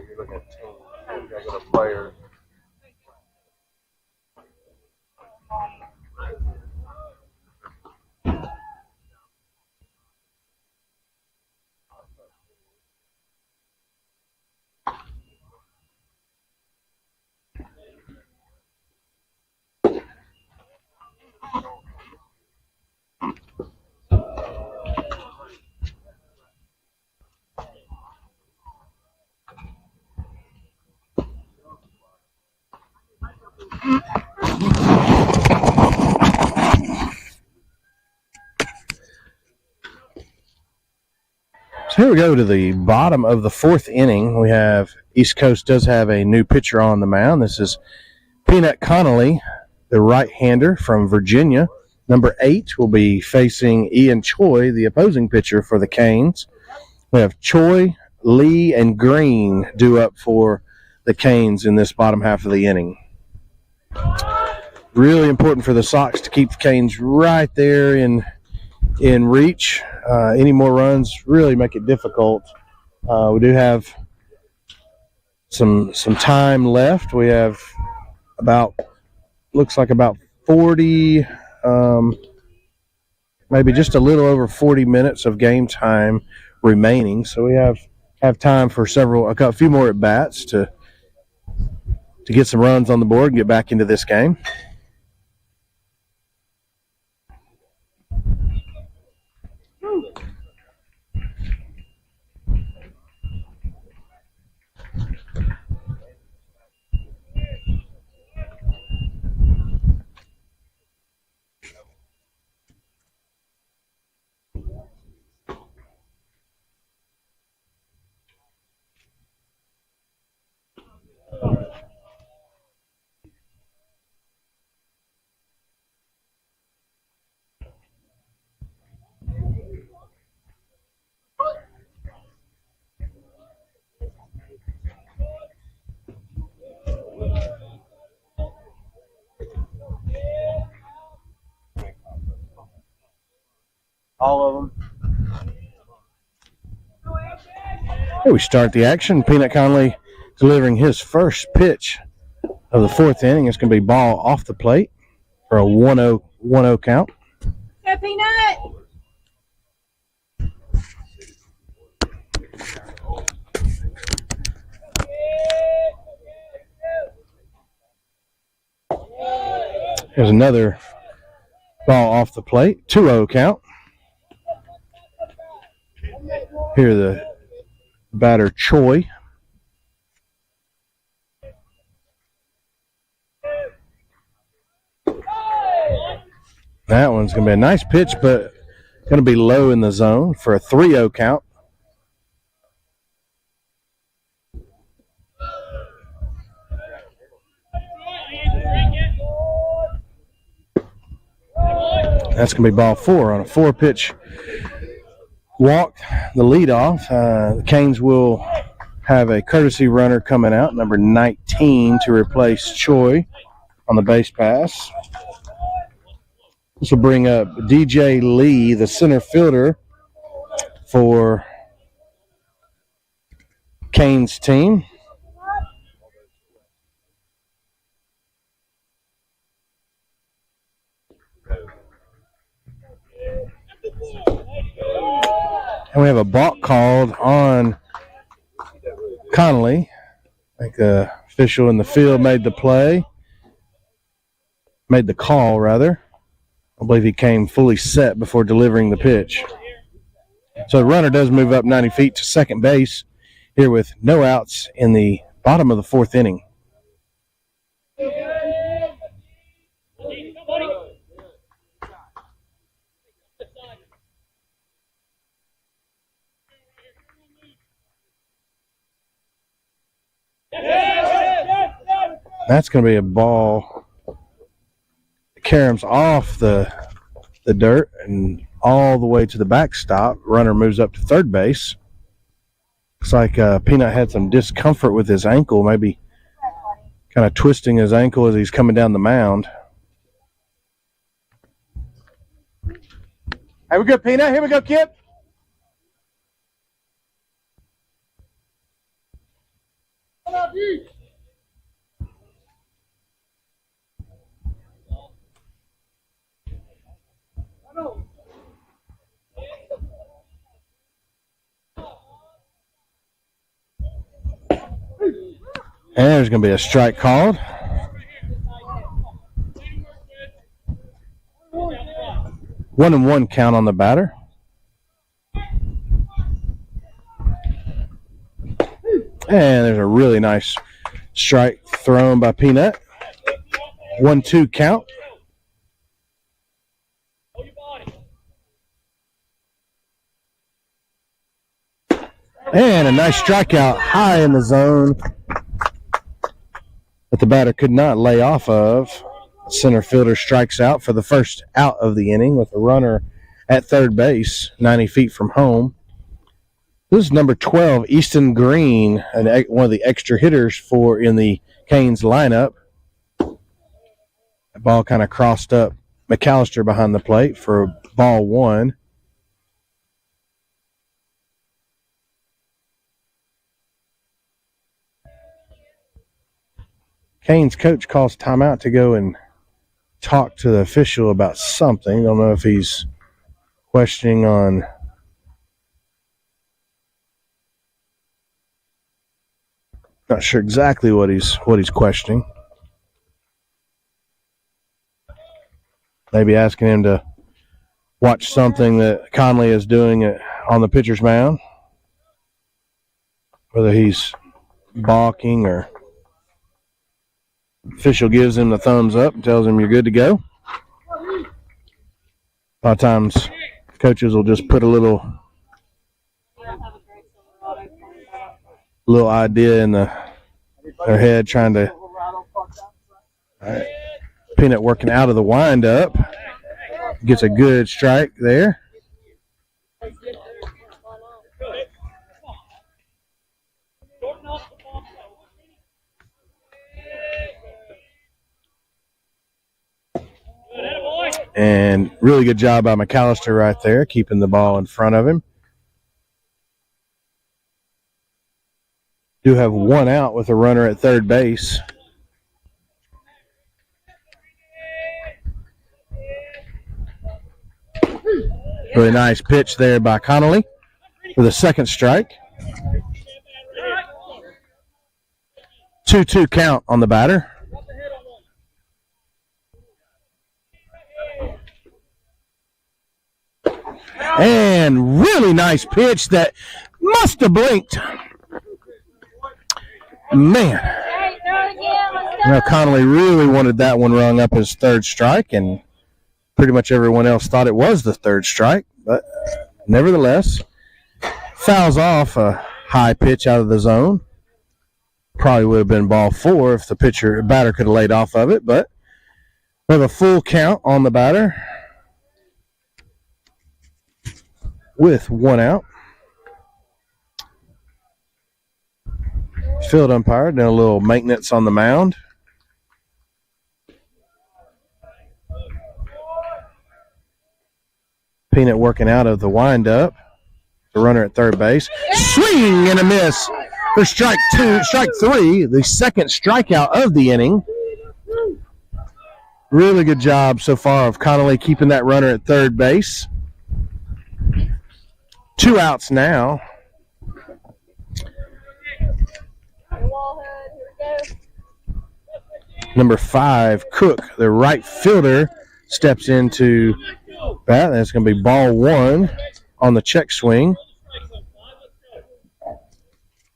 Speaker 4: you're looking at team. You gotta go to players.
Speaker 1: So here we go to the bottom of the 4th inning. We have East Coast does have a new pitcher on the mound. This is Peanut Connolly, the right-hander from Virginia. Number 8 will be facing Ian Choi, the opposing pitcher for the Canes. We have Choi, Lee, and Green due up for the Canes in this bottom half of the inning. Really important for the Sox to keep the Canes right there in reach. Any more runs really make it difficult. We do have some time left. We have looks like about 40, maybe just a little over 40 minutes of game time remaining. So we have time for a few more at bats to get some runs on the board and get back into this game.
Speaker 4: All of them.
Speaker 1: Here we start the action. Peanut Connolly delivering his first pitch of the 4th inning. It's going to be ball off the plate for a 1-0 count.
Speaker 3: Go, Peanut!
Speaker 1: Here's another ball off the plate. 2-0 count. Here the batter Choi. That one's going to be a nice pitch, but going to be low in the zone for a 3-0 count. That's going to be ball 4 on a 4-pitch walk. The leadoff. The Canes will have a courtesy runner coming out, number 19, to replace Choi on the base pass. This will bring up DJ Lee, the center fielder for Canes' team. And we have a balk called on Connolly. I think the official in the field made the call, rather. I believe he came fully set before delivering the pitch. So the runner does move up 90 feet to second base here with no outs in the bottom of the 4th inning. That's going to be a ball that caroms off the dirt and all the way to the backstop. Runner moves up to third base. Looks like Peanut had some discomfort with his ankle, maybe kind of twisting his ankle as he's coming down the mound. Here we go, Peanut. Here we go, Kip. And there's going to be a strike called. One and one count on the batter. And there's a really nice strike thrown by Peanut. 1-2 count. And a nice strikeout high in the zone that the batter could not lay off of. Center fielder strikes out for the first out of the inning with a runner at third base, 90 feet from home. This is number 12, Easton Green, one of the extra hitters in the Canes lineup. The ball kind of crossed up McAllister behind the plate for ball 1. Canes coach calls timeout to go and talk to the official about something. Don't know if he's questioning on not sure exactly what he's questioning. Maybe asking him to watch something that Conley is doing on the pitcher's mound. Whether he's balking or official gives him the thumbs up and tells him you're good to go. A lot of times coaches will just put a little idea in their head trying to. All right. Peanut working out of the windup. Gets a good strike there. And really good job by McAllister right there, keeping the ball in front of him. Do have one out with a runner at third base. Really nice pitch there by Connolly for the second strike. 2-2 count on the batter. And really nice pitch that must have blinked. Man. Connolly really wanted that one rung up his third strike, and Pretty much everyone else thought it was the third strike, but nevertheless, fouls off a high pitch out of the zone. Probably would have been ball 4 if the batter could have laid off of it, but we have a full count on the batter with 1 out. Field umpire doing a little maintenance on the mound. Peanut working out of the windup. The runner at third base. Swing and a miss for strike 3, the second strikeout of the inning. Really good job so far of Connolly keeping that runner at third base. 2 outs now. Number 5, Cook, the right fielder, steps into bat. That's going to be ball 1 on the check swing.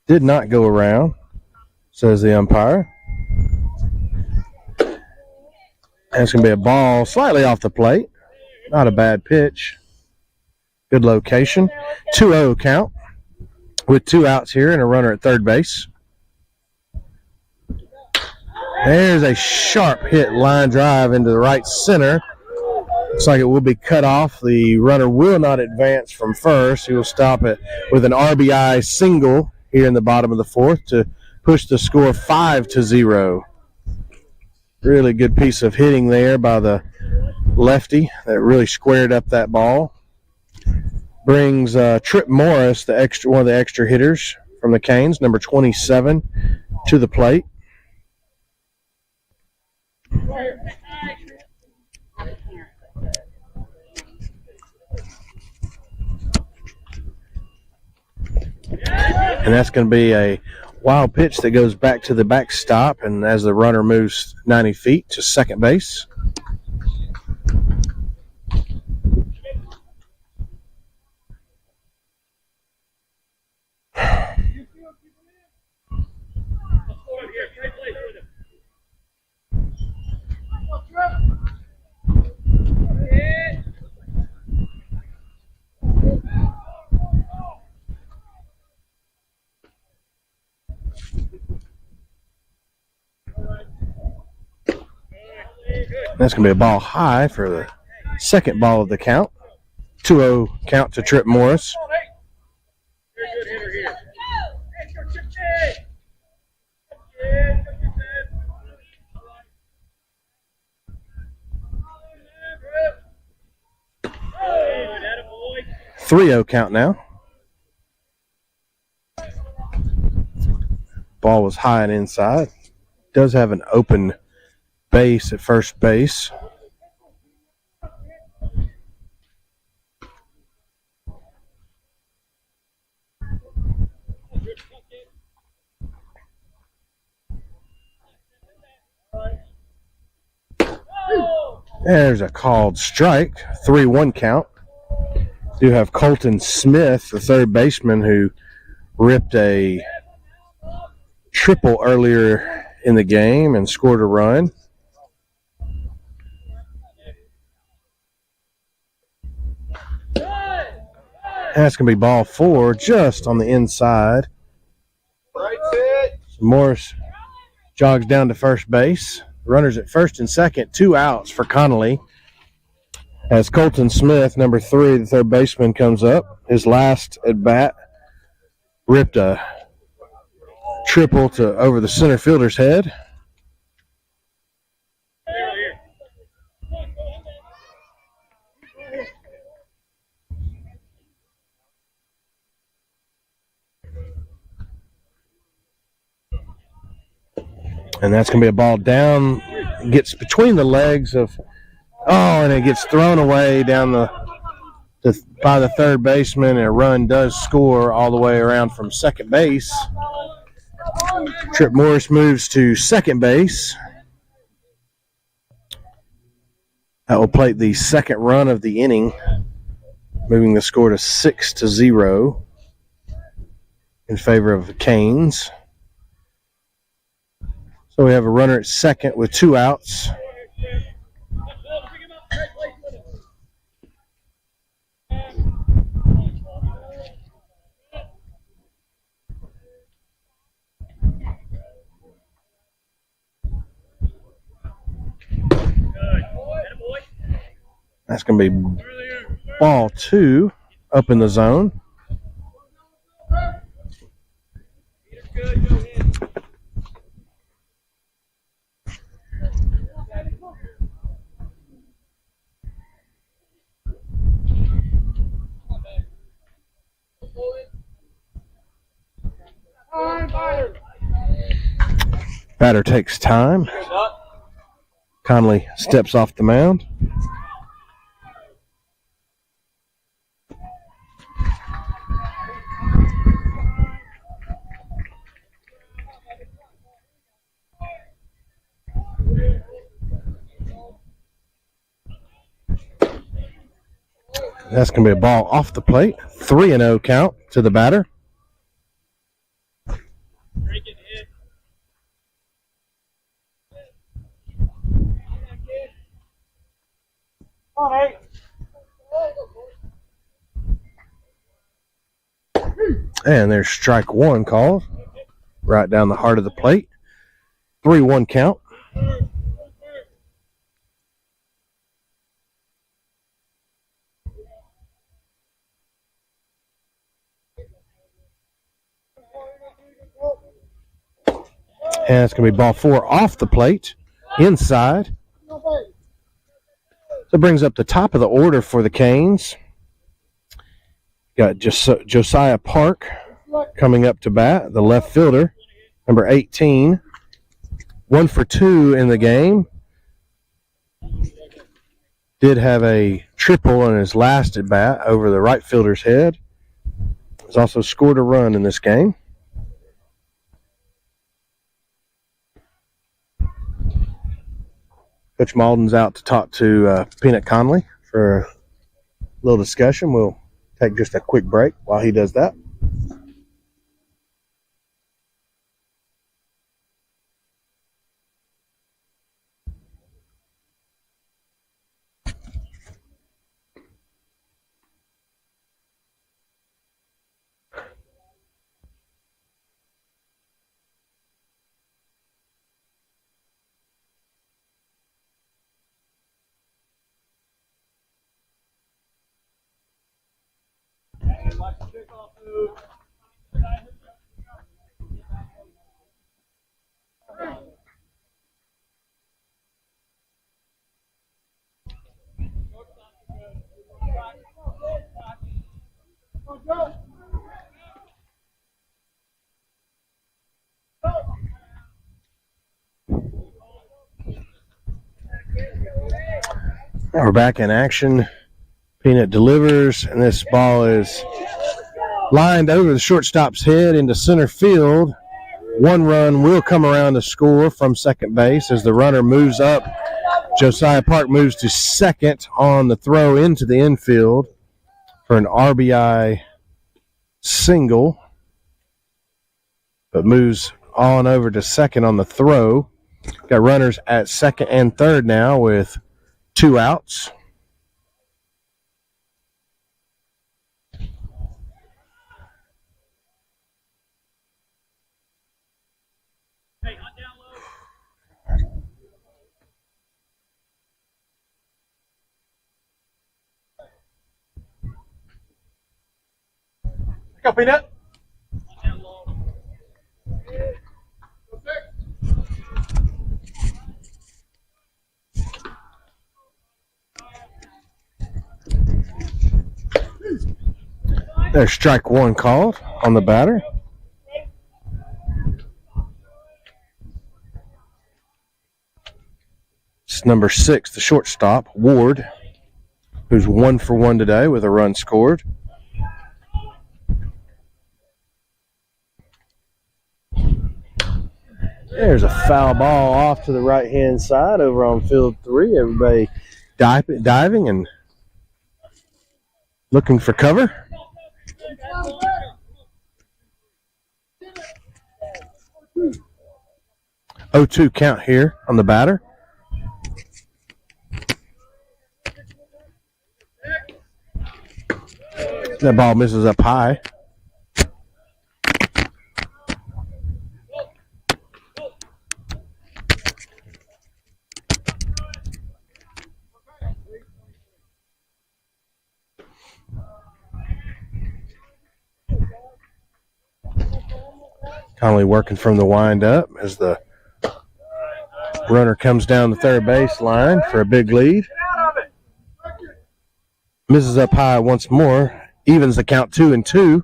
Speaker 1: Did not go around, says the umpire. And it's going to be a ball slightly off the plate. Not a bad pitch. Good location. 2-0 count with 2 outs here and a runner at third base. There's a sharp hit line drive into the right center. Looks like it will be cut off. The runner will not advance from first. He will stop it with an RBI single here in the bottom of the 4th to push the score 5-0. Really good piece of hitting there by the lefty that really squared up that ball. Brings Trip Morris, one of the extra hitters from the Canes, number 27, to the plate. And that's going to be a wild pitch that goes back to the backstop, and as the runner moves 90 feet to second base. That's going to be a ball high for the second ball of the count. 2-0 count to Trip Morris. Three-0 count now. Ball was high and inside. Does have an open base at first base. There's a called strike. 3-1 count. Do have Colton Smith, the third baseman, who ripped a triple earlier in the game and scored a run. That's going to be ball 4 just on the inside. So Morris jogs down to first base. Runners at first and second, 2 outs for Connolly. As Colton Smith, number 3, the third baseman, comes up. His last at bat ripped a triple to over the center fielder's head. And that's going to be a ball down. It gets between the legs of, and it gets thrown away down by the third baseman, and a run does score all the way around from second base. Trip Morris moves to second base. That will plate the second run of the inning, moving the score to 6-0 in favor of the Canes. So we have a runner at second with 2 outs. That's going to be ball 2 up in the zone. Batter takes time. Conley steps off the mound. That's going to be a ball off the plate. 3-0 count to the batter. And there's strike 1 called right down the heart of the plate. 3-1 count. And it's going to be ball 4 off the plate, inside. So it brings up the top of the order for the Canes. Got Josiah Park coming up to bat, the left fielder, number 18. 1 for 2 in the game. Did have a triple in his last at bat over the right fielder's head. He's also scored a run in this game. Coach Malden's out to talk to Peanut Conley for a little discussion. We'll take just a quick break while he does that. Now we're back in action. Peanut delivers, and this ball is lined over the shortstop's head into center field. 1 run will come around to score from second base as the runner moves up. Josiah Park moves to second on the throw into the infield for an RBI single, but moves on over to second on the throw. Got runners at second and third now with 2 outs.
Speaker 4: Pick up, Peanut.
Speaker 1: There's strike 1 called on the batter. It's number 6, the shortstop, Ward, who's 1 for 1 today with a run scored. There's a foul ball off to the right-hand side over on field 3. Everybody diving and looking for cover. Oh, 2 count here on the batter. That ball misses up high. Conley working from the windup as the runner comes down the third base line for a big lead. Misses up high once more. Evens the count 2-2.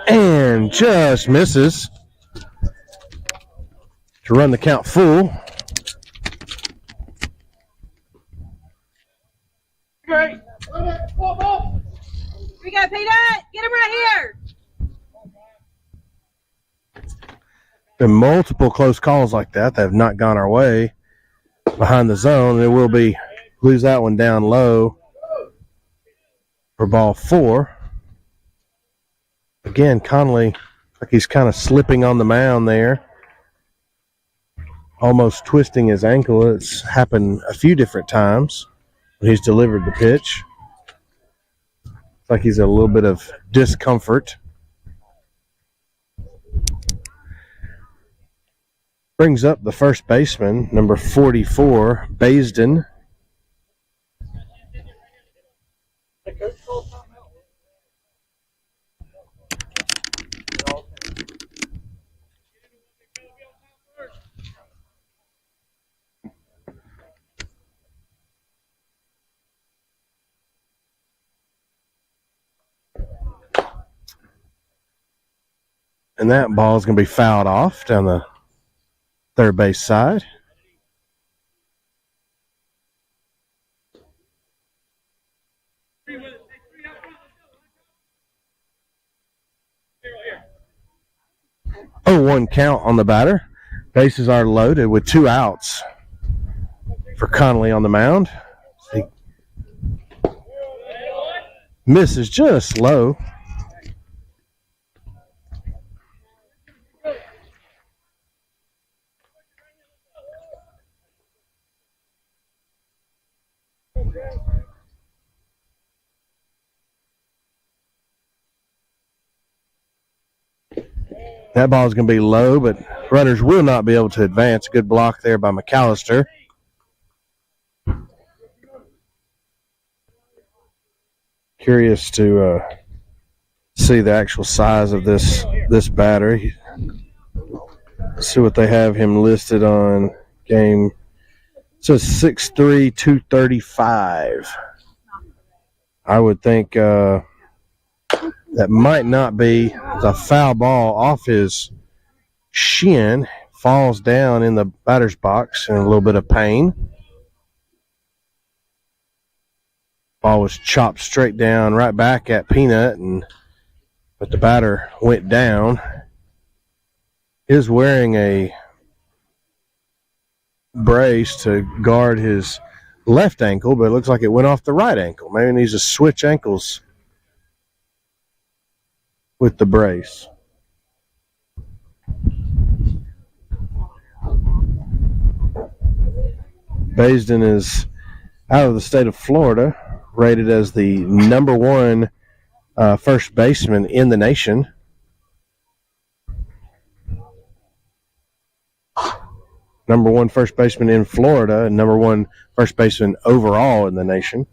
Speaker 1: And just misses to run the count full.
Speaker 6: We got Peter. Get him right here.
Speaker 1: Been multiple close calls like that have not gone our way behind the zone. It will be lose that one down low for ball 4. Again, Conley, like he's kind of slipping on the mound there, almost twisting his ankle. It's happened a few different times when he's delivered the pitch. It's like he's a little bit of discomfort. Brings up the first baseman, number 44, Baisden. And that ball is going to be fouled off down the third base side. Oh, 1 count on the batter. Bases are loaded with 2 outs for Conley on the mound. He misses just low. That ball is going to be low, but runners will not be able to advance. Good block there by McAllister. Curious to see the actual size of this batter. Let's see what they have him listed on game. So 6'3", 235. I would think that might not be the foul ball off his shin. Falls down in the batter's box in a little bit of pain. Ball was chopped straight down right back at Peanut, but the batter went down. Is wearing a brace to guard his left ankle, but it looks like it went off the right ankle. Maybe he needs to switch ankles with the brace. Baisden is out of the state of Florida, rated as the number 1 first baseman in the nation. Number 1 first baseman in Florida, and number 1 first baseman overall in the nation.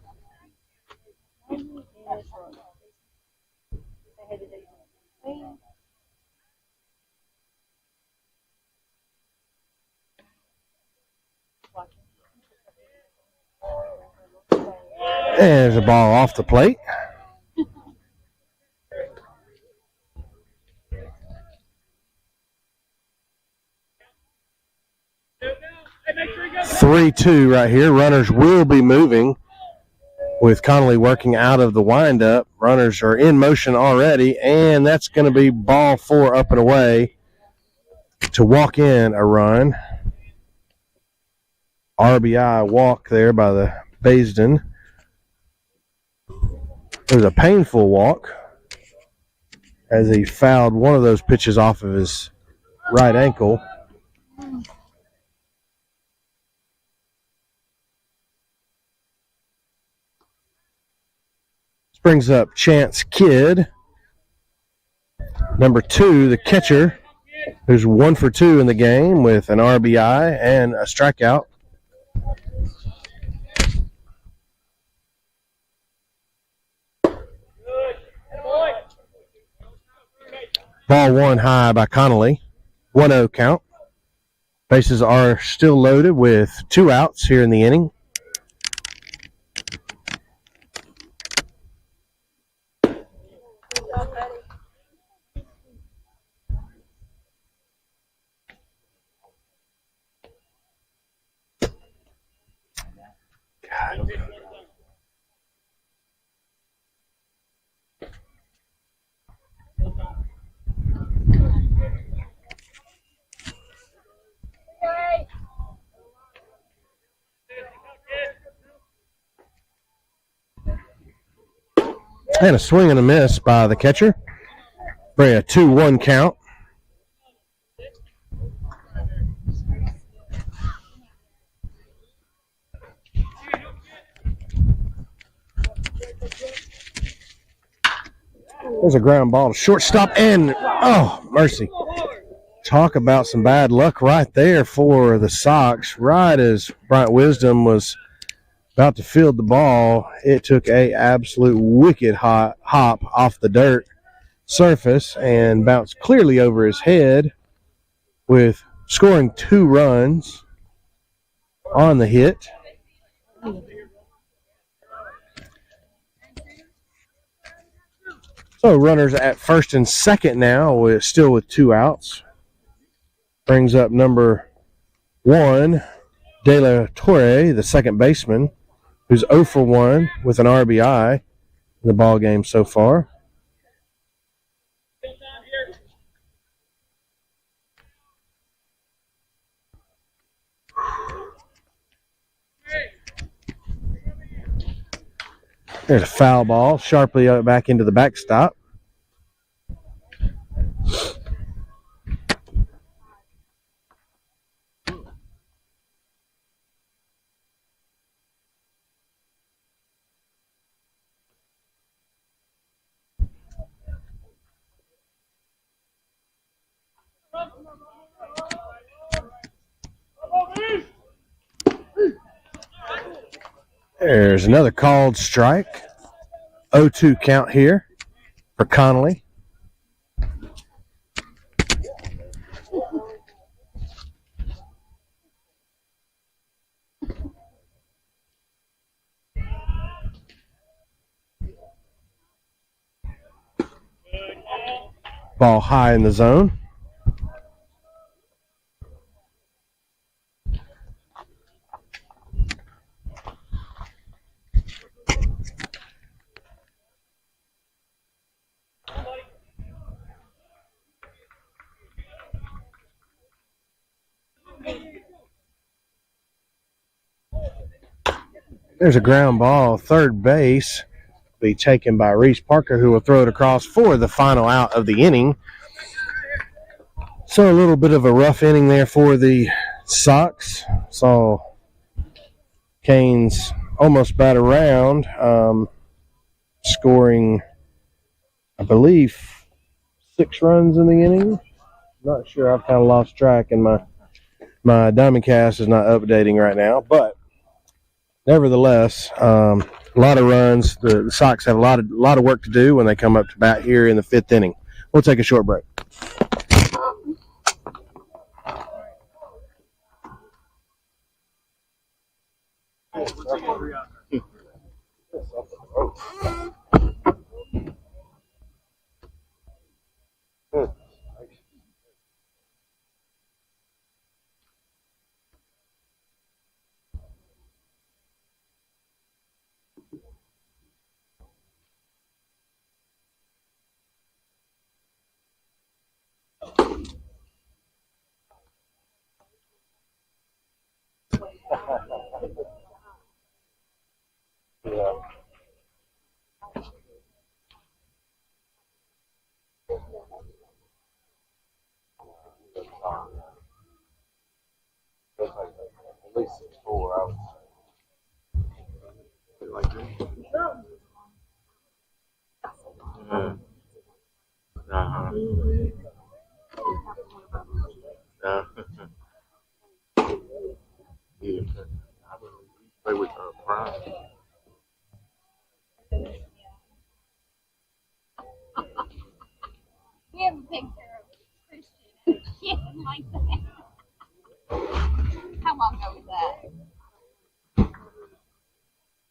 Speaker 1: And there's a ball off the plate. Three-two right here. Runners will be moving with Connolly working out of the windup. Runners are in motion already, and that's going to be ball 4 up and away to walk in a run. RBI walk there by the Baisden. It was a painful walk as he fouled one of those pitches off of his right ankle. This brings up Chance Kidd, number 2, the catcher, who's 1 for 2 in the game with an RBI and a strikeout. Ball one high by Connolly. 1-0 count. Bases are still loaded with 2 outs here in the inning. God. And a swing and a miss by the catcher. Bring a 2-1 count. There's a ground ball to shortstop, and oh, mercy. Talk about some bad luck right there for the Sox. Right as Bryant Wisdom was about to field the ball, it took a absolute wicked hop off the dirt surface and bounced clearly over his head, with scoring 2 runs on the hit. So runners at first and second now, still with 2 outs. Brings up number 1, De La Torre, the second baseman, who's 0 for 1 with an RBI in the ball game so far. There's a foul ball, sharply back into the backstop. There's another called strike. 0-2 count here for Connolly. Ball high in the zone. There's a ground ball, third base, be taken by Reese Parker, who will throw it across for the final out of the inning. So a little bit of a rough inning there for the Sox. Saw Canes almost bat around, scoring, I believe, 6 runs in the inning. Not sure. I've kind of lost track, and my Diamondcast is not updating right now, but nevertheless, a lot of runs. The Sox have a lot of work to do when they come up to bat here in the 5th inning. We'll take a short break.
Speaker 4: At least 4 hours. Like that. Yeah.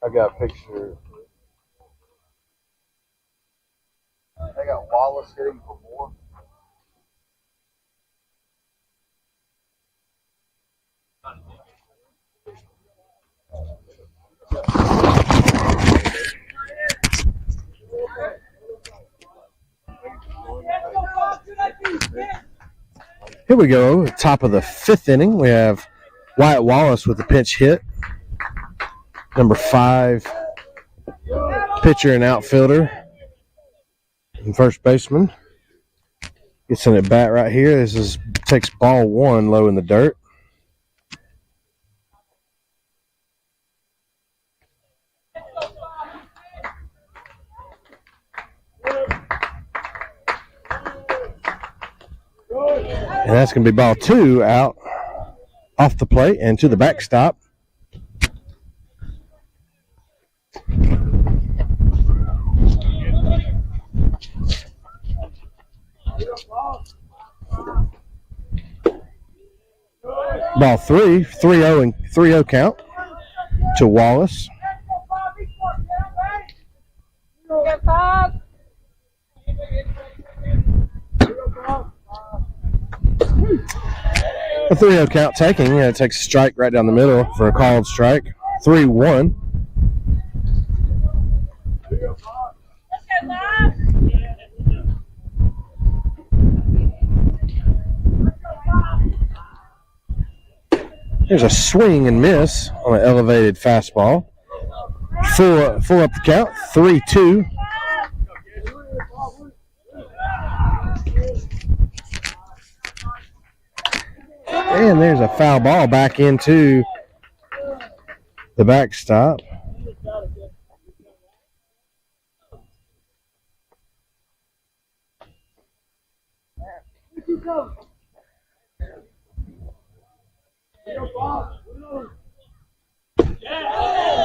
Speaker 4: I got a picture. They got Wallace hitting for more.
Speaker 1: Here we go. Top of the 5th inning. We have Wyatt Wallace with the pinch hit. Number 5 pitcher and outfielder and first baseman. Gets an at bat right here. This takes ball 1 low in the dirt. And that's going to be ball 2 out off the plate and to the backstop. Ball 3, 3-0 and 3-0 count to Wallace. A 3-0 count taking. It takes a strike right down the middle for a called strike. 3-1. There's a swing and miss on an elevated fastball. Full up the count. 3-2. And there's a foul ball back into the backstop.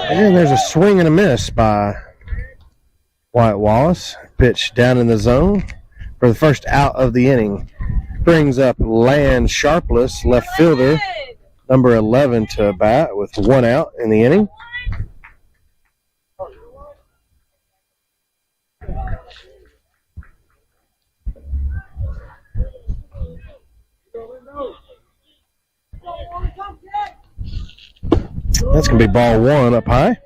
Speaker 1: And there's a swing and a miss by Wyatt Wallace. Pitch down in the zone for the first out of the inning. Brings up Land Sharpless, left fielder, number 11 to bat with 1 out in the inning. That's going to be ball 1 up high.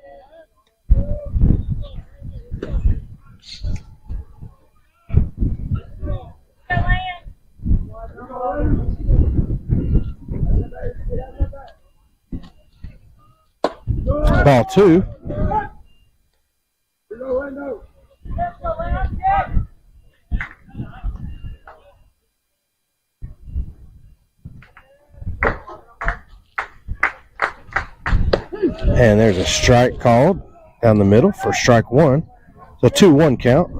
Speaker 1: Ball 2. And there's a strike called down the middle for strike 1. So 2-1 count.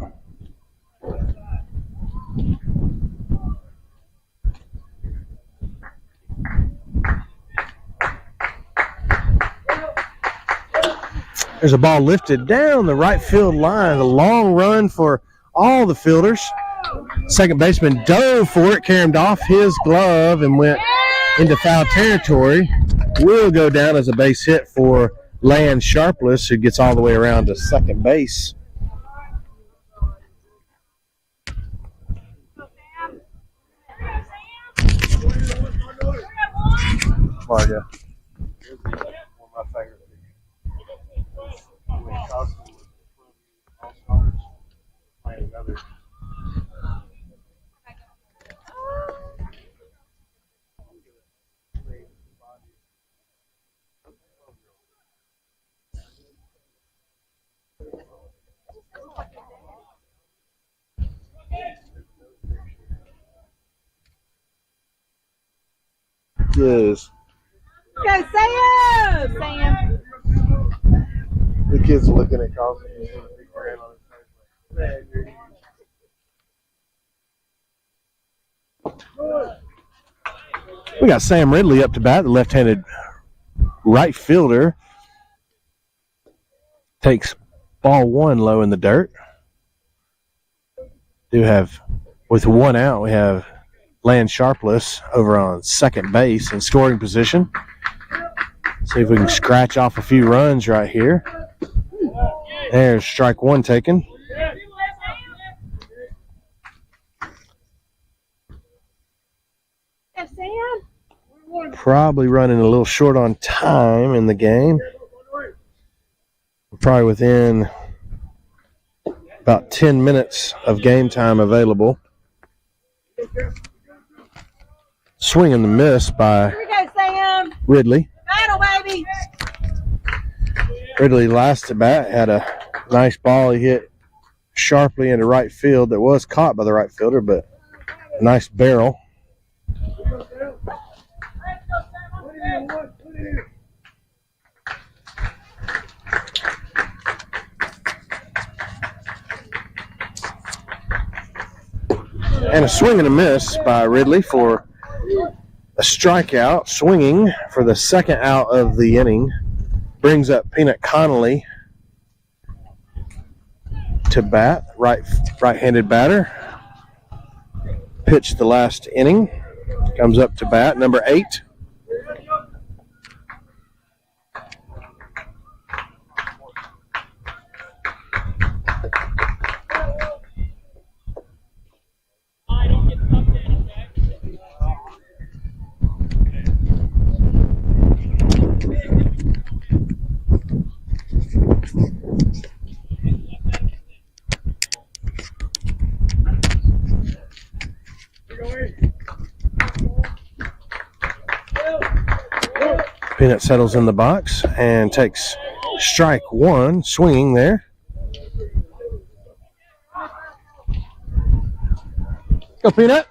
Speaker 1: There's a ball lifted down the right field line. A long run for all the fielders. Second baseman dove for it, carried off his glove and went into foul territory. Will go down as a base hit for Land Sharpless, who gets all the way around to second base.
Speaker 4: Florida. One of my favorite things. All-Stars playing another.
Speaker 1: Yes.
Speaker 6: Go Sam! Sam.
Speaker 4: The kids are looking at Carlson.
Speaker 1: We got Sam Ridley up to bat, the left-handed right fielder. Takes ball 1 low in the dirt. Do have, with 1 out, we have Land Sharpless over on second base in scoring position. See if we can scratch off a few runs right here. There's strike one taken. Probably running a little short on time in the game. Probably within about 10 minutes of game time available. Swing and the miss by
Speaker 6: Here we go, Sam.
Speaker 1: Ridley.
Speaker 6: Battle, baby.
Speaker 1: Ridley last at bat had a nice ball he hit sharply into right field that was caught by the right fielder, but a nice barrel. And a swing and a miss by Ridley for a strikeout. Swinging for the second out of the inning. Brings up Peanut Connolly to bat, right-handed batter. Pitched the last inning. Comes up to bat, number 8. Peanut settles in the box and takes strike one, swinging there. Go, Peanut.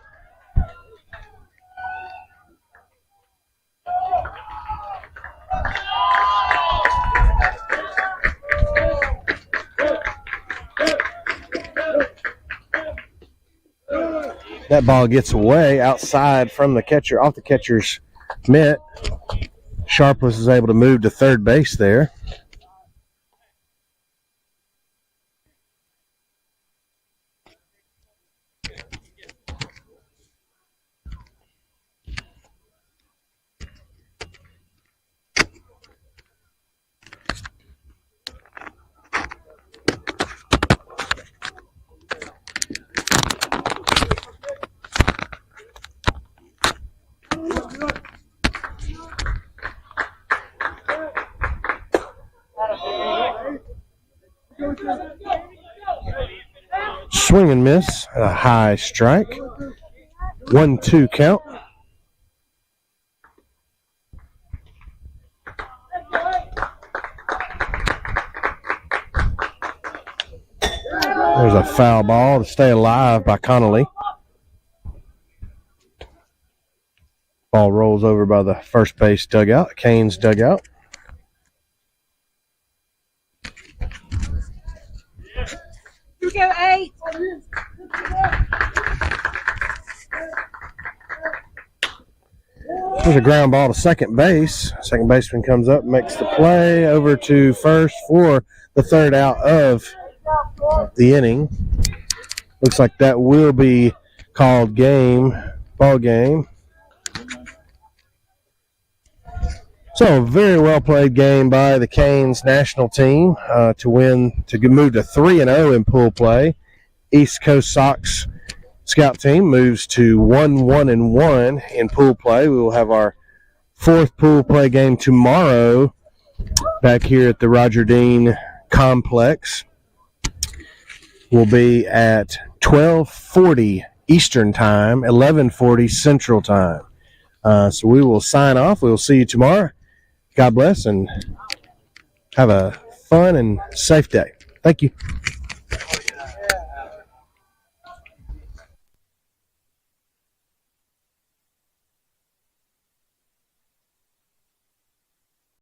Speaker 1: That ball gets away outside from the catcher, off the catcher's mitt. Sharpless is able to move to third base there. Swing and miss, a high strike. 1-2 count. There's a foul ball to stay alive by Connolly. Ball rolls over by the first base dugout, Canes dugout.
Speaker 6: Here we go, 8.
Speaker 1: There's a ground ball to second base. Second baseman comes up, makes the play over to first for the third out of the inning. Looks like that will be called ball game. So a very well played game by the Canes national team to move to 3-0 in pool play. East Coast Sox scout team moves to 1-1-1 in pool play. We will have our 4th pool play game tomorrow back here at the Roger Dean Complex. Will be at 12:40 Eastern Time, 11:40 Central Time. So we will sign off. We will see you tomorrow. God bless and have a fun and safe day. Thank you.